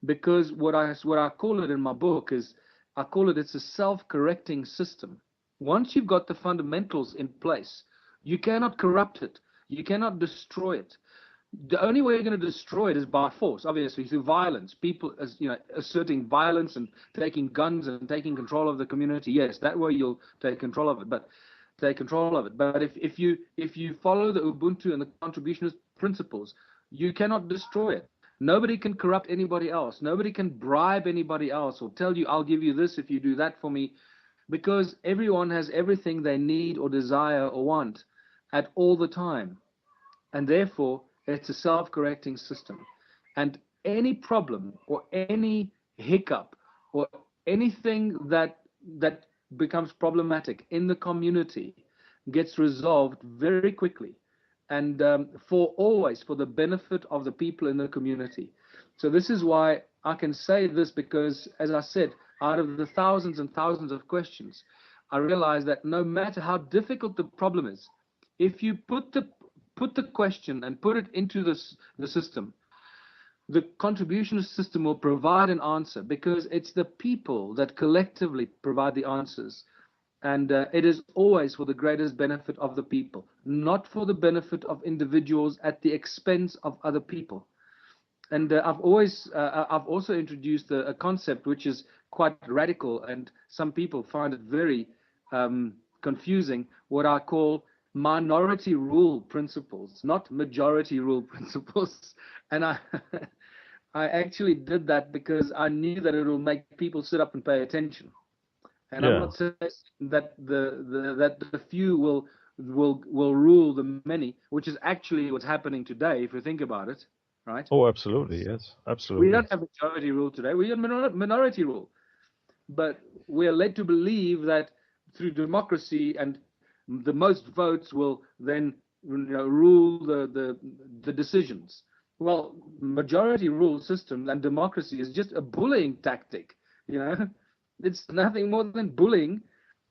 because what I call it in my book is, I call it, it's a self-correcting system. Once you've got the fundamentals in place, you cannot corrupt it, you cannot destroy it. The only way you're going to destroy it is by force, obviously through violence. People, as you know, asserting violence and taking guns and taking control of the community. Yes, that way you'll take control of it. But if you follow the Ubuntu and the contributionist principles, you cannot destroy it. Nobody can corrupt anybody else. Nobody can bribe anybody else or tell you, I'll give you this if you do that for me, because everyone has everything they need or desire or want at all the time. And therefore, it's a self-correcting system. And any problem or any hiccup or anything that becomes problematic in the community gets resolved very quickly, and for the benefit of the people in the community. So this is why I can say this, because, as I said, out of the thousands and thousands of questions, I realize that no matter how difficult the problem is, if you put the question and put it into the system, the contributionist system will provide an answer, because it's the people that collectively provide the answers. And it is always for the greatest benefit of the people, not for the benefit of individuals at the expense of other people. And I've also introduced a concept which is quite radical, and some people find it very confusing, what I call minority rule principles, not majority rule principles. And I actually did that because I knew that it will make people sit up and pay attention. And I'm not saying that the few will rule the many, which is actually what's happening today, if you think about it, right? Oh, absolutely, yes, absolutely. We don't have majority rule today. We have minority rule, but we are led to believe that through democracy and the most votes will then rule the decisions. Well, majority rule system and democracy is just a bullying tactic, It's nothing more than bullying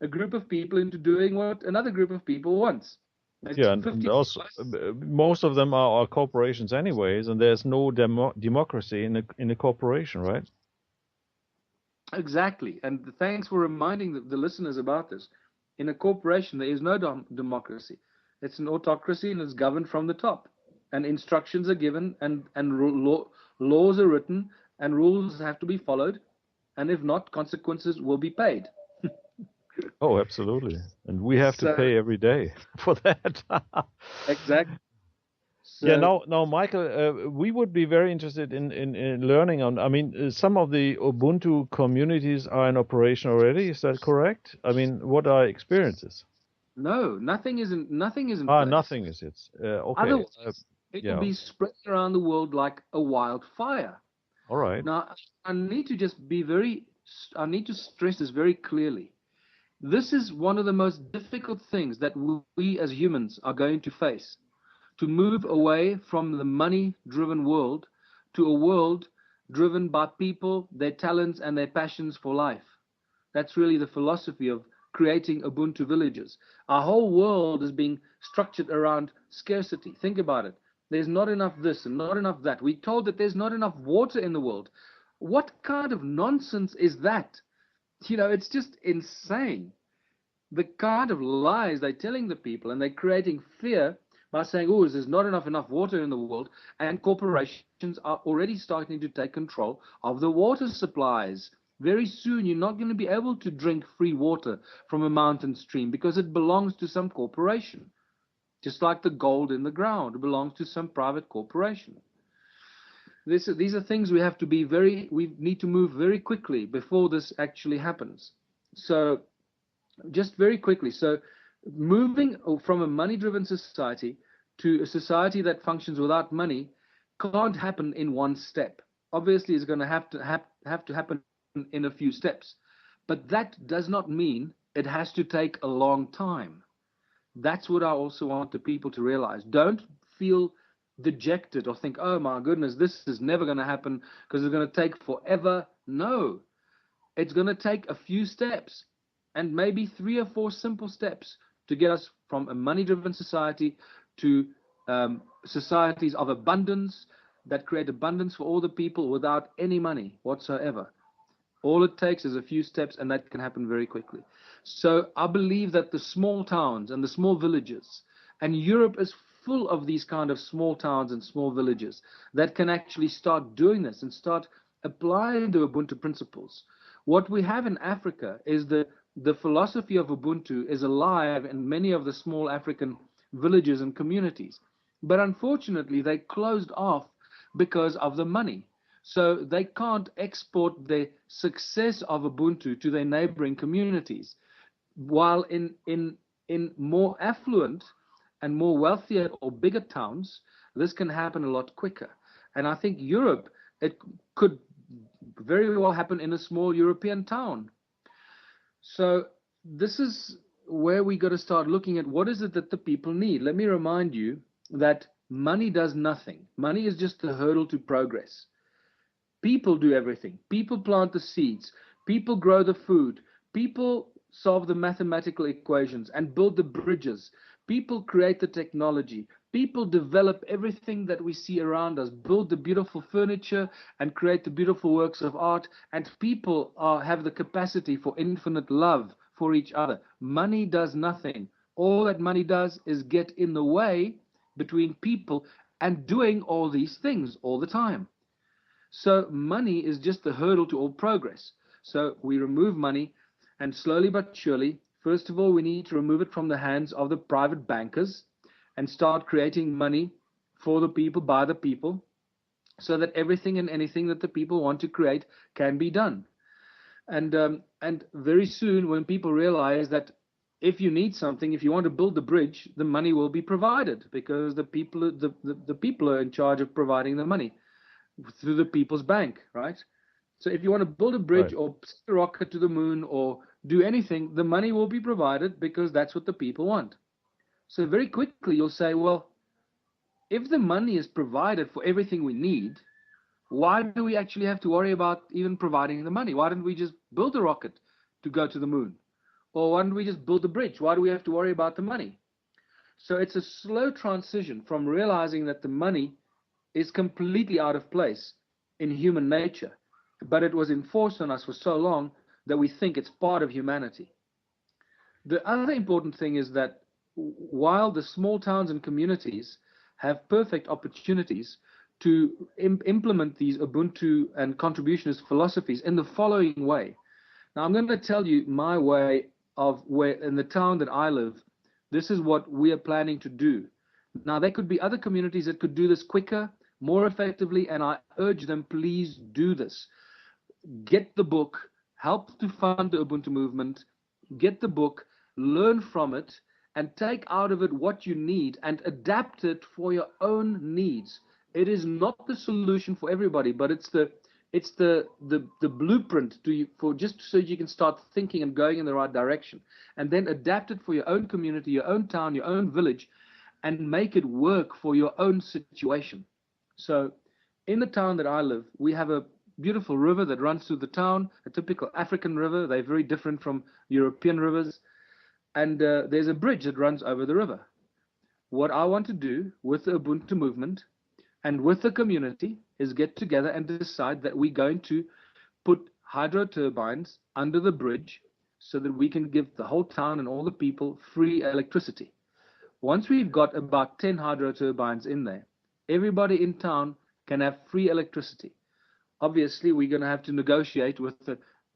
a group of people into doing what another group of people wants. It's and also most of them are corporations anyways, and there's no democracy in a corporation, right? Exactly. And thanks for reminding the listeners about this. In a corporation, there is no democracy. It's an autocracy, and it's governed from the top. And instructions are given, and laws are written, and rules have to be followed. And if not, consequences will be paid. Oh, absolutely. And we have to pay every day for that. Exactly. So, yeah, now, Michael, we would be very interested in learning on, some of the Ubuntu communities are in operation already. Is that correct? What are experiences? No, nothing is in place. Nothing is it. Okay. Otherwise, it will be spread around the world like a wildfire. All right. Now, I need to stress this very clearly. This is one of the most difficult things that we as humans are going to face, to move away from the money-driven world to a world driven by people, their talents, and their passions for life. That's really the philosophy of creating Ubuntu villages. Our whole world is being structured around scarcity. Think about it. There's not enough this and not enough that. We're told that there's not enough water in the world. What kind of nonsense is that? It's just insane. The kind of lies they're telling the people, and they're creating fear by saying, oh, there's not enough water in the world, and corporations are already starting to take control of the water supplies. Very soon, you're not going to be able to drink free water from a mountain stream because it belongs to some corporation. Just like the gold in the ground, it belongs to some private corporation. These are things we have to be we need to move very quickly before this actually happens. So, just very quickly. So, moving from a money-driven society to a society that functions without money can't happen in one step. Obviously, it's going to have to happen in a few steps, but that does not mean it has to take a long time. That's what I also want the people to realize. Don't feel dejected or think, oh my goodness, this is never going to happen because it's going to take forever. No, it's going to take a few steps, and maybe 3 or 4 simple steps to get us from a money-driven society to societies of abundance that create abundance for all the people without any money whatsoever. All it takes is a few steps, and that can happen very quickly. So I believe that the small towns and the small villages, and Europe is full of these kind of small towns and small villages that can actually start doing this and start applying the Ubuntu principles. What we have in Africa is the philosophy of Ubuntu is alive in many of the small African villages and communities. But unfortunately, they closed off because of the money. So they can't export the success of Ubuntu to their neighboring communities. While in more affluent and more wealthier or bigger towns, this can happen a lot quicker. And I think Europe, it could very well happen in a small European town. So this is where we got to start looking at what is it that the people need. Let me remind you that money does nothing. Money is just a hurdle to progress. People do everything. People plant the seeds. People grow the food. People solve the mathematical equations and build the bridges. People create the technology. People develop everything that we see around us, build the beautiful furniture and create the beautiful works of art. And people have the capacity for infinite love for each other. Money does nothing. All that money does is get in the way between people and doing all these things all the time. So money is just the hurdle to all progress. So we remove money, and slowly but surely, first of all, we need to remove it from the hands of the private bankers and start creating money for the people, by the people, so that everything and anything that the people want to create can be done. And very soon, when people realize that if you need something, if you want to build a bridge, the money will be provided because the people are in charge of providing the money through the people's bank, right? So if you want to build a bridge or send a rocket to the moon or do anything, the money will be provided because that's what the people want. So very quickly you'll say, well, if the money is provided for everything we need, why do we actually have to worry about even providing the money? Why don't we just build a rocket to go to the moon? Or why don't we just build a bridge? Why do we have to worry about the money? So it's a slow transition from realizing that the money is completely out of place in human nature, but it was enforced on us for so long that we think it's part of humanity. The other important thing is that while the small towns and communities have perfect opportunities to implement these Ubuntu and contributionist philosophies in the following way. Now, I'm going to tell you my way of where in the town that I live, this is what we are planning to do. Now, there could be other communities that could do this quicker, more effectively, and I urge them, please do this. Get the book, help to fund the Ubuntu movement, get the book, learn from it, and take out of it what you need and adapt it for your own needs. It is not the solution for everybody, but it's the blueprint for just so you can start thinking and going in the right direction, and then adapt it for your own community, your own town, your own village, and make it work for your own situation. So in the town that I live, we have a beautiful river that runs through the town, a typical African river. They're very different from European rivers. And there's a bridge that runs over the river. What I want to do with the Ubuntu movement and with the community is get together and decide that we're going to put hydro turbines under the bridge so that we can give the whole town and all the people free electricity. Once we've got about 10 hydro turbines in there, everybody in town can have free electricity. Obviously, we're going to have to negotiate with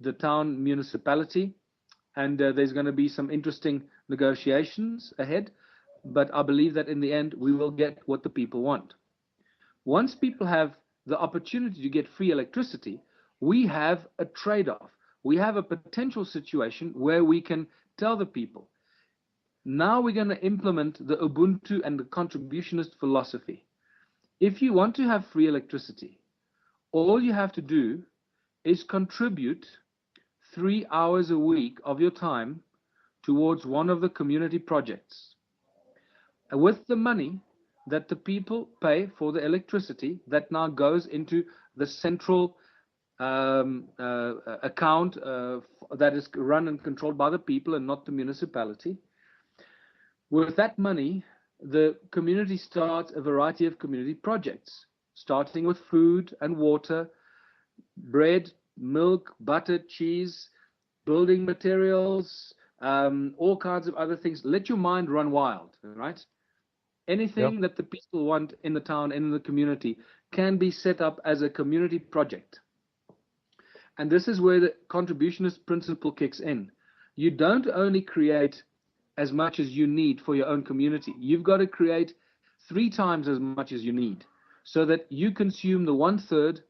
the town municipality, and there's going to be some interesting negotiations ahead. But I believe that in the end, we will get what the people want. Once people have the opportunity to get free electricity, we have a trade-off. We have a potential situation where we can tell the people, now we're going to implement the Ubuntu and the contributionist philosophy. If you want to have free electricity, all you have to do is contribute 3 hours a week of your time towards one of the community projects. And with the money that the people pay for the electricity that now goes into the central account that is run and controlled by the people and not the municipality, with that money, the community starts a variety of community projects, starting with food and water, bread, milk, butter, cheese, building materials, all kinds of other things. Let your mind run wild, right? Anything that the people want in the town and in the community can be set up as a community project. And this is where the contributionist principle kicks in. You don't only create as much as you need for your own community. You've got to create 3 times as much as you need so that you consume the 1/3,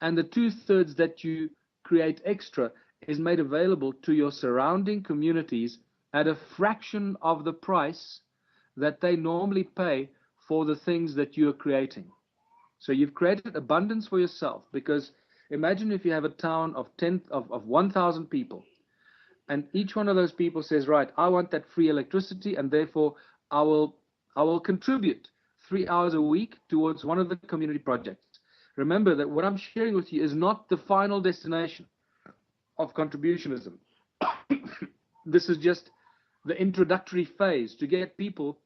and the 2/3 that you create extra is made available to your surrounding communities at a fraction of the price that they normally pay for the things that you are creating. So you've created abundance for yourself, because imagine if you have a town of 1,000 people, and each one of those people says, right, I want that free electricity, and therefore I will contribute 3 hours a week towards one of the community projects. Remember that what I'm sharing with you is not the final destination of contributionism. This is just the introductory phase to get people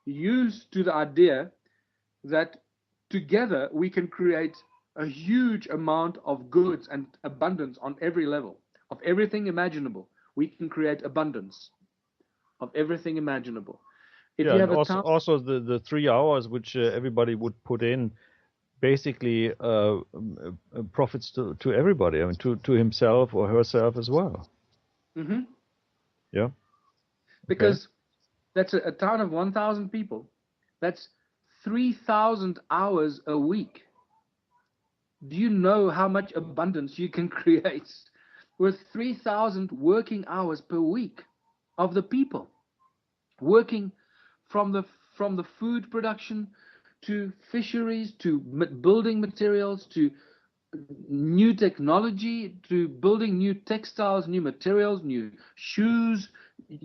used to the idea that together we can create a huge amount of goods and abundance on every level of everything imaginable. We can create abundance of everything imaginable. If you have also the 3 hours which everybody would put in, basically profits to everybody. I mean, to himself or herself as well. Mm-hmm. Yeah. Because that's a town of 1,000 people. That's 3,000 hours a week. Do you know how much abundance you can create with 3,000 working hours per week of the people working from the food production to fisheries to building materials to new technology to building new textiles, new materials, new shoes?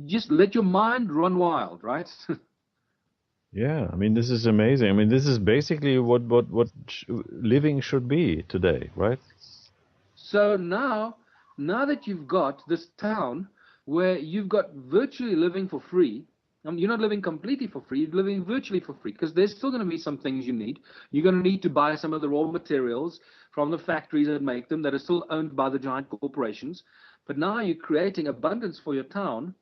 Just let your mind run wild, right? Yeah, I mean, this is amazing. I mean, this is basically what living should be today, right? So now that you've got this town where you've got virtually living for free, you're not living completely for free, you're living virtually for free, because there's still going to be some things you need. You're going to need to buy some of the raw materials from the factories that make them, that are still owned by the giant corporations. But now you're creating abundance for your town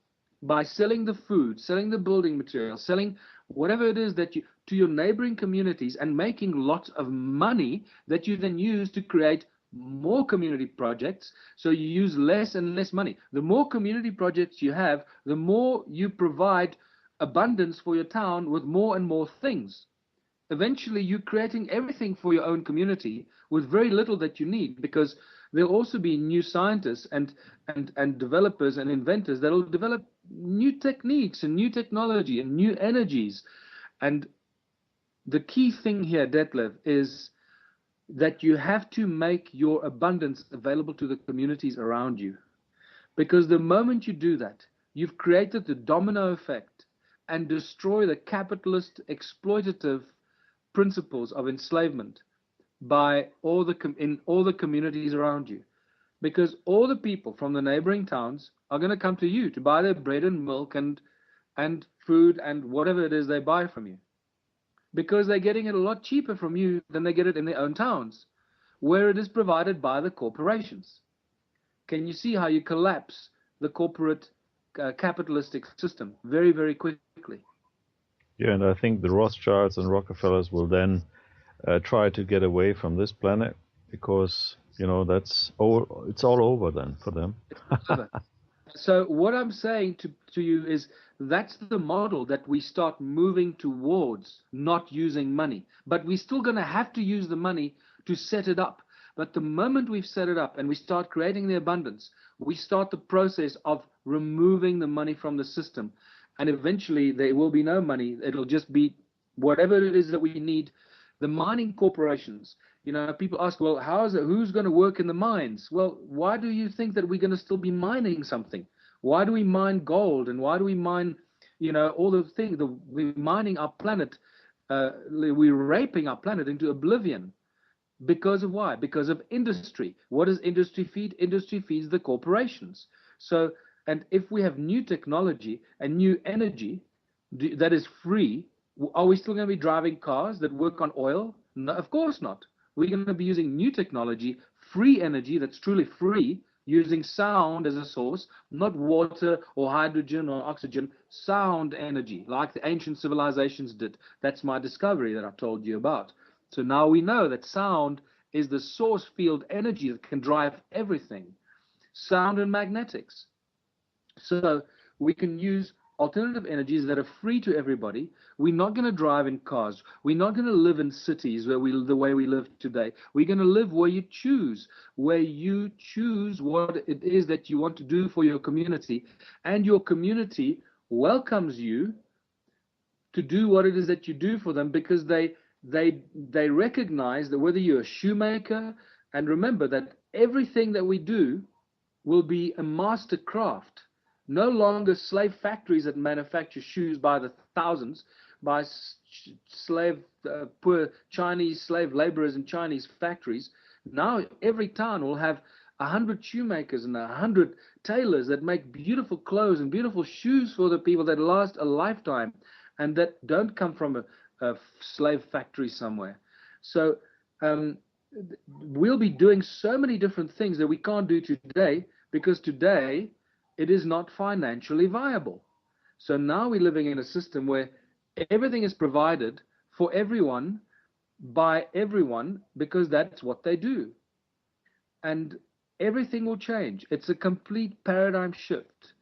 by selling the food, selling the building materials, selling whatever it is that you to your neighboring communities, and making lots of money that you then use to create more community projects. So you use less and less money. The more community projects you have, the more you provide abundance for your town with more and more things. Eventually, you're creating everything for your own community with very little that you need, because there'll also be new scientists and developers and inventors that will develop new techniques and new technology and new energies. And the key thing here, Detlev, is that you have to make your abundance available to the communities around you. Because the moment you do that, you've created the domino effect and destroy the capitalist exploitative principles of enslavement by in all the communities around you. Because all the people from the neighboring towns are going to come to you to buy their bread and milk and food and whatever it is they buy from you, because they're getting it a lot cheaper from you than they get it in their own towns, where it is provided by the corporations. Can you see how you collapse the corporate capitalistic system very, very quickly? Yeah, and I think the Rothschilds and Rockefellers will then try to get away from this planet because it's all over then for them. So what I'm saying to you is that's the model that we start moving towards, not using money. But we're still going to have to use the money to set it up. But the moment we've set it up and we start creating the abundance, we start the process of removing the money from the system. And eventually there will be no money. It'll just be whatever it is that we need. The mining corporations, people ask, well, who's going to work in the mines? Well, why do you think that we're going to still be mining something? Why do we mine gold? And why do we mine, all the things? We're mining our planet. We're raping our planet into oblivion. Because of why? Because of industry. What does industry feed? Industry feeds the corporations. So, and if we have new technology and new energy that is free, are we still going to be driving cars that work on oil? No, of course not. We're going to be using new technology, free energy that's truly free, using sound as a source, not water or hydrogen or oxygen, sound energy, like the ancient civilizations did. That's my discovery that I told you about. So now we know that sound is the source field energy that can drive everything. Sound and magnetics. So we can use alternative energies that are free to everybody. We're not going to drive in cars. We're not going to live in cities the way we live today. We're going to live where you choose what it is that you want to do for your community, and your community welcomes you to do what it is that you do for them, because they recognize that whether you're a shoemaker, and remember that everything that we do will be a master craft. No longer slave factories that manufacture shoes by the thousands, by poor Chinese slave laborers in Chinese factories. Now every town will have 100 shoemakers and 100 tailors that make beautiful clothes and beautiful shoes for the people that last a lifetime and that don't come from a slave factory somewhere. So we'll be doing so many different things that we can't do today, because today it is not financially viable. So now we're living in a system where everything is provided for everyone by everyone, because that's what they do. And everything will change. It's a complete paradigm shift,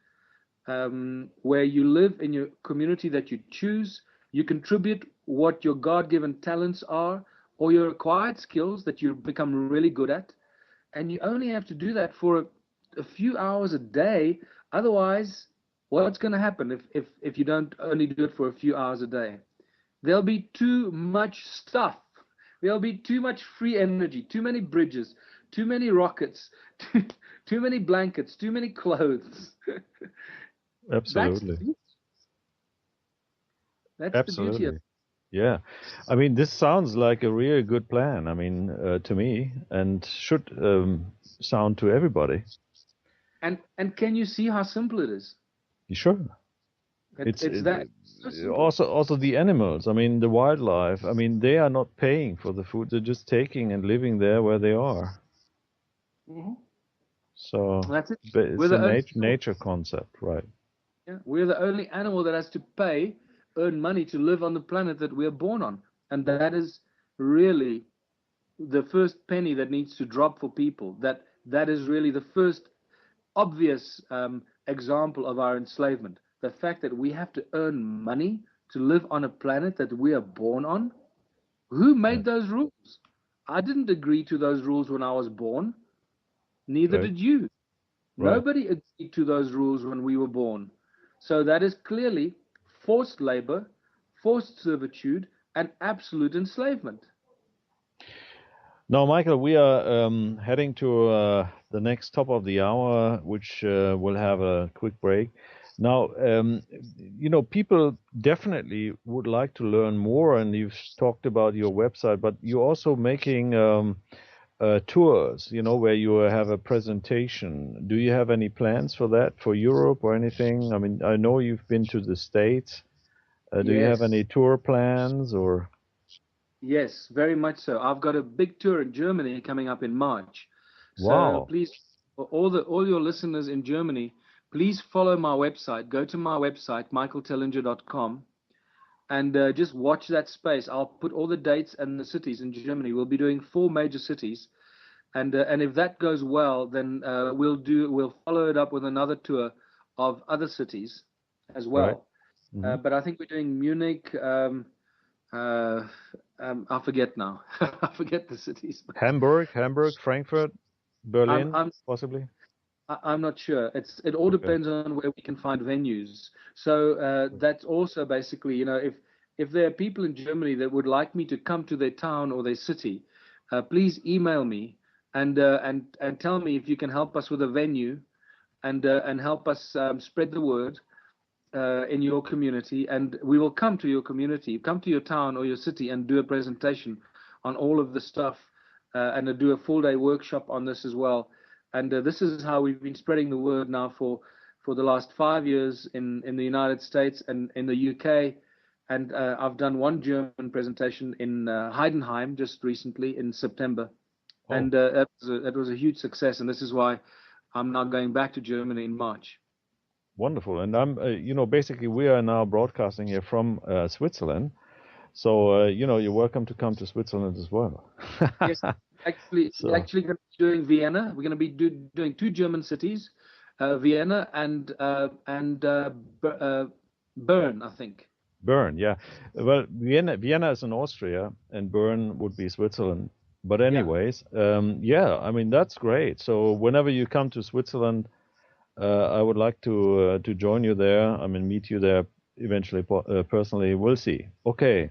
where you live in your community that you choose. You contribute what your God-given talents are, or your acquired skills that you become really good at. And you only have to do that for a few hours a day. Otherwise, what's going to happen if you don't only do it for a few hours a day? There'll be too much stuff. There'll be too much free energy, too many bridges, too many rockets, too many blankets, too many clothes. Absolutely. That's Absolutely. the beauty of it. Yeah. I mean, this sounds like a really good plan, I mean, to me, and should sound to everybody. And can you see how simple it is? Sure. It's that simple. Also the animals, I mean, the wildlife, I mean, they are not paying for the food. They're just taking and living there where they are. Mm-hmm. So that's it. It's a nature concept, right? Yeah, we're the only animal that has to earn money to live on the planet that we're born on. And that is really the first penny that needs to drop for people. That is really the first obvious example of our enslavement. The fact that we have to earn money to live on a planet that we are born on. Who made those rules? I didn't agree to those rules when I was born. Neither did you. Right. Nobody agreed to those rules when we were born. So that is clearly forced labor, forced servitude, and absolute enslavement. Now, Michael, we are heading to the next top of the hour, which will have a quick break. Now, people definitely would like to learn more, and you've talked about your website, but you're also making tours, where you have a presentation. Do you have any plans for that, for Europe or anything? I mean, I know you've been to the States. Do you have any tour plans or? Yes, very much so. I've got a big tour in Germany coming up in March. Wow. So please, for all your listeners in Germany, please follow my website. Go to my website, michaeltellinger.com, and just watch that space. I'll put all the dates and the cities in Germany. We'll be doing 4 major cities, and if that goes well, then we'll follow it up with another tour of other cities as Right. well. Hmm. But I think we're doing Munich. I forget now. I forget the cities. Hamburg, Frankfurt, I'm Berlin, I'm possibly. I'm not sure. It all Okay. depends on where we can find venues. So that's also basically, if there are people in Germany that would like me to come to their town or their city, please email me and tell me if you can help us with a venue and help us spread the word in your community, and we will come to your community, come to your town or your city, and do a presentation on all of the stuff, and do a full day workshop on this as well. And this is how we've been spreading the word now for the last 5 years in the United States and in the UK. And I've done one German presentation in Heidenheim just recently in September, Oh. and that was a huge success. And this is why I'm now going back to Germany in March. Wonderful. And basically we are now broadcasting here from Switzerland. So, you're welcome to come to Switzerland as well. Yes, actually, So- we're actually going to be doing Vienna. We're going to be doing 2 German cities, Vienna and Bern, I think. Bern, yeah. Well, Vienna is in Austria, and Bern would be Switzerland. But anyways, I mean, that's great. So whenever you come to Switzerland, I would like to join you there. I mean, meet you there eventually personally. We'll see. Okay.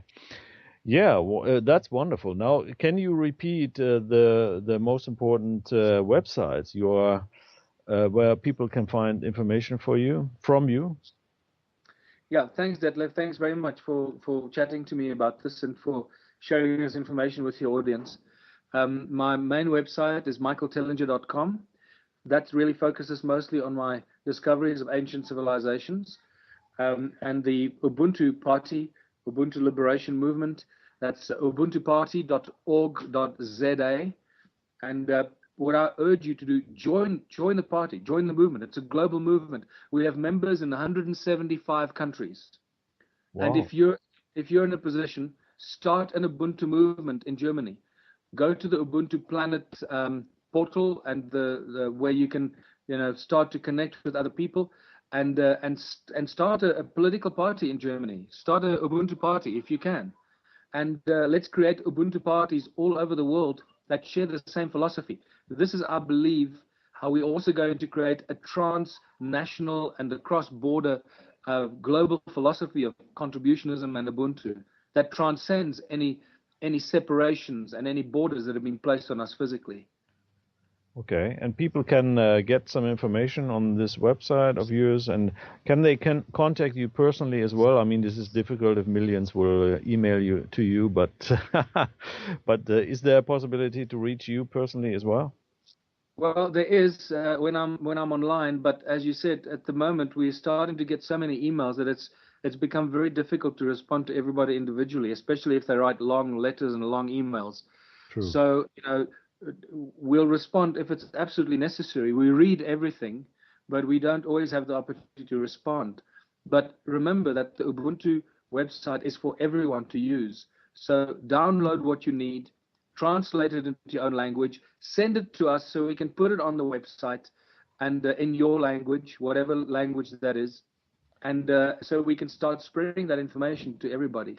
Yeah, that's wonderful. Now, can you repeat the most important websites where people can find information from you? Yeah, thanks, Detlev. Thanks very much for chatting to me about this and for sharing this information with your audience. My main website is michaeltellinger.com. That really focuses mostly on my discoveries of ancient civilizations, and the Ubuntu Party, Ubuntu Liberation Movement. That's ubuntuparty.org.za. And what I urge you to do, join the party, join the movement. It's a global movement. We have members in 175 countries. Wow. And if you're in a position, start an Ubuntu movement in Germany. Go to the Ubuntu Planet portal and the where you can start to connect with other people and start a political party in Germany. Start a Ubuntu party if you can, and let's create Ubuntu parties all over the world that share the same philosophy. This is, I believe, how we're also going to create a transnational and a cross-border global philosophy of contributionism and Ubuntu that transcends any separations and any borders that have been placed on us physically. Okay, and people can get some information on this website of yours, and can contact you personally as well? I mean, this is difficult if millions will email you, but is there a possibility to reach you personally as well? Well, there is when I'm online, but as you said, at the moment we're starting to get so many emails that it's become very difficult to respond to everybody individually, especially if they write long letters and long emails. True. So we'll respond if it's absolutely necessary. We read everything, but we don't always have the opportunity to respond. But remember that the Ubuntu website is for everyone to use. So download what you need, translate it into your own language, send it to us so we can put it on the website and in your language, whatever language that is, and so we can start spreading that information to everybody.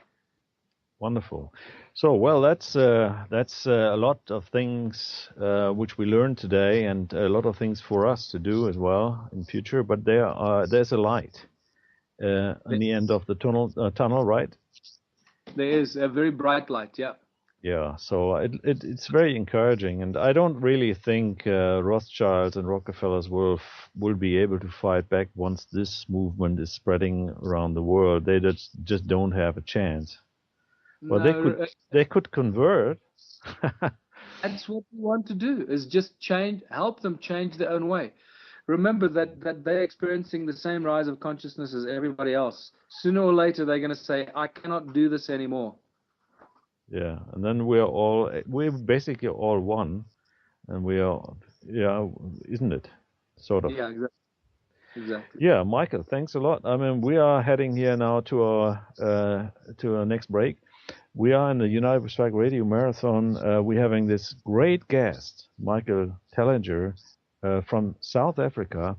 Wonderful. So, well, that's a lot of things which we learned today, and a lot of things for us to do as well in future. But there's a light in the end of the tunnel, right? There is a very bright light, yeah. Yeah. So it's very encouraging, and I don't really think Rothschilds and Rockefellers will be able to fight back once this movement is spreading around the world. They just don't have a chance. Well, No, they could convert. That's what we want to do, is just help them change their own way. Remember that they're experiencing the same rise of consciousness as everybody else. Sooner or later, they're going to say, I cannot do this anymore. Yeah, and then we're basically all one, and we are, isn't it? Sort of. Yeah, Exactly. Yeah, Michael, thanks a lot. I mean, we are heading here now to our next break. We are in the United We Strike Radio Marathon. We're having this great guest, Michael Tellinger, from South Africa,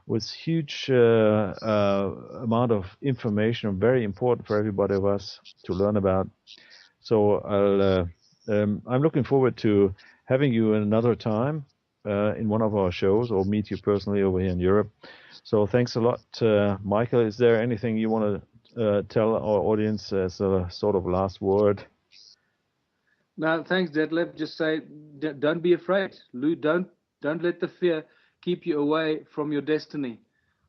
with huge amount of information, very important for everybody of us to learn about. So I'm looking forward to having you another time in one of our shows, or meet you personally over here in Europe. So thanks a lot, Michael. Is there anything you want to tell our audience as a sort of last word? No, thanks, Detlev. Just say, don't be afraid. Lou, don't let the fear keep you away from your destiny.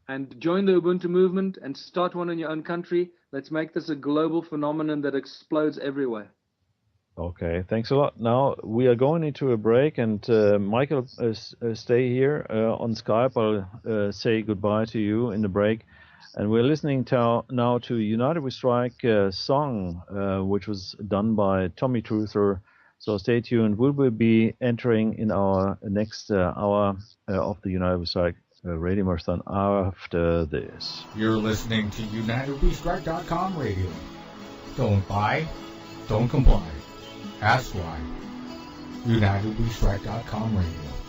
And join the Ubuntu movement and start one in your own country. Let's make this a global phenomenon that explodes everywhere. Okay, thanks a lot. Now we are going into a break, and Michael, stay here on Skype. I'll say goodbye to you in the break. And we're listening now to United We Strike song, which was done by Tommy Truther. So stay tuned. We will be entering in our next hour of the United We Strike Radio Marathon after this. You're listening to UnitedWeStrike.com radio. Don't buy, don't comply. Ask why. UnitedWeStrike.com radio.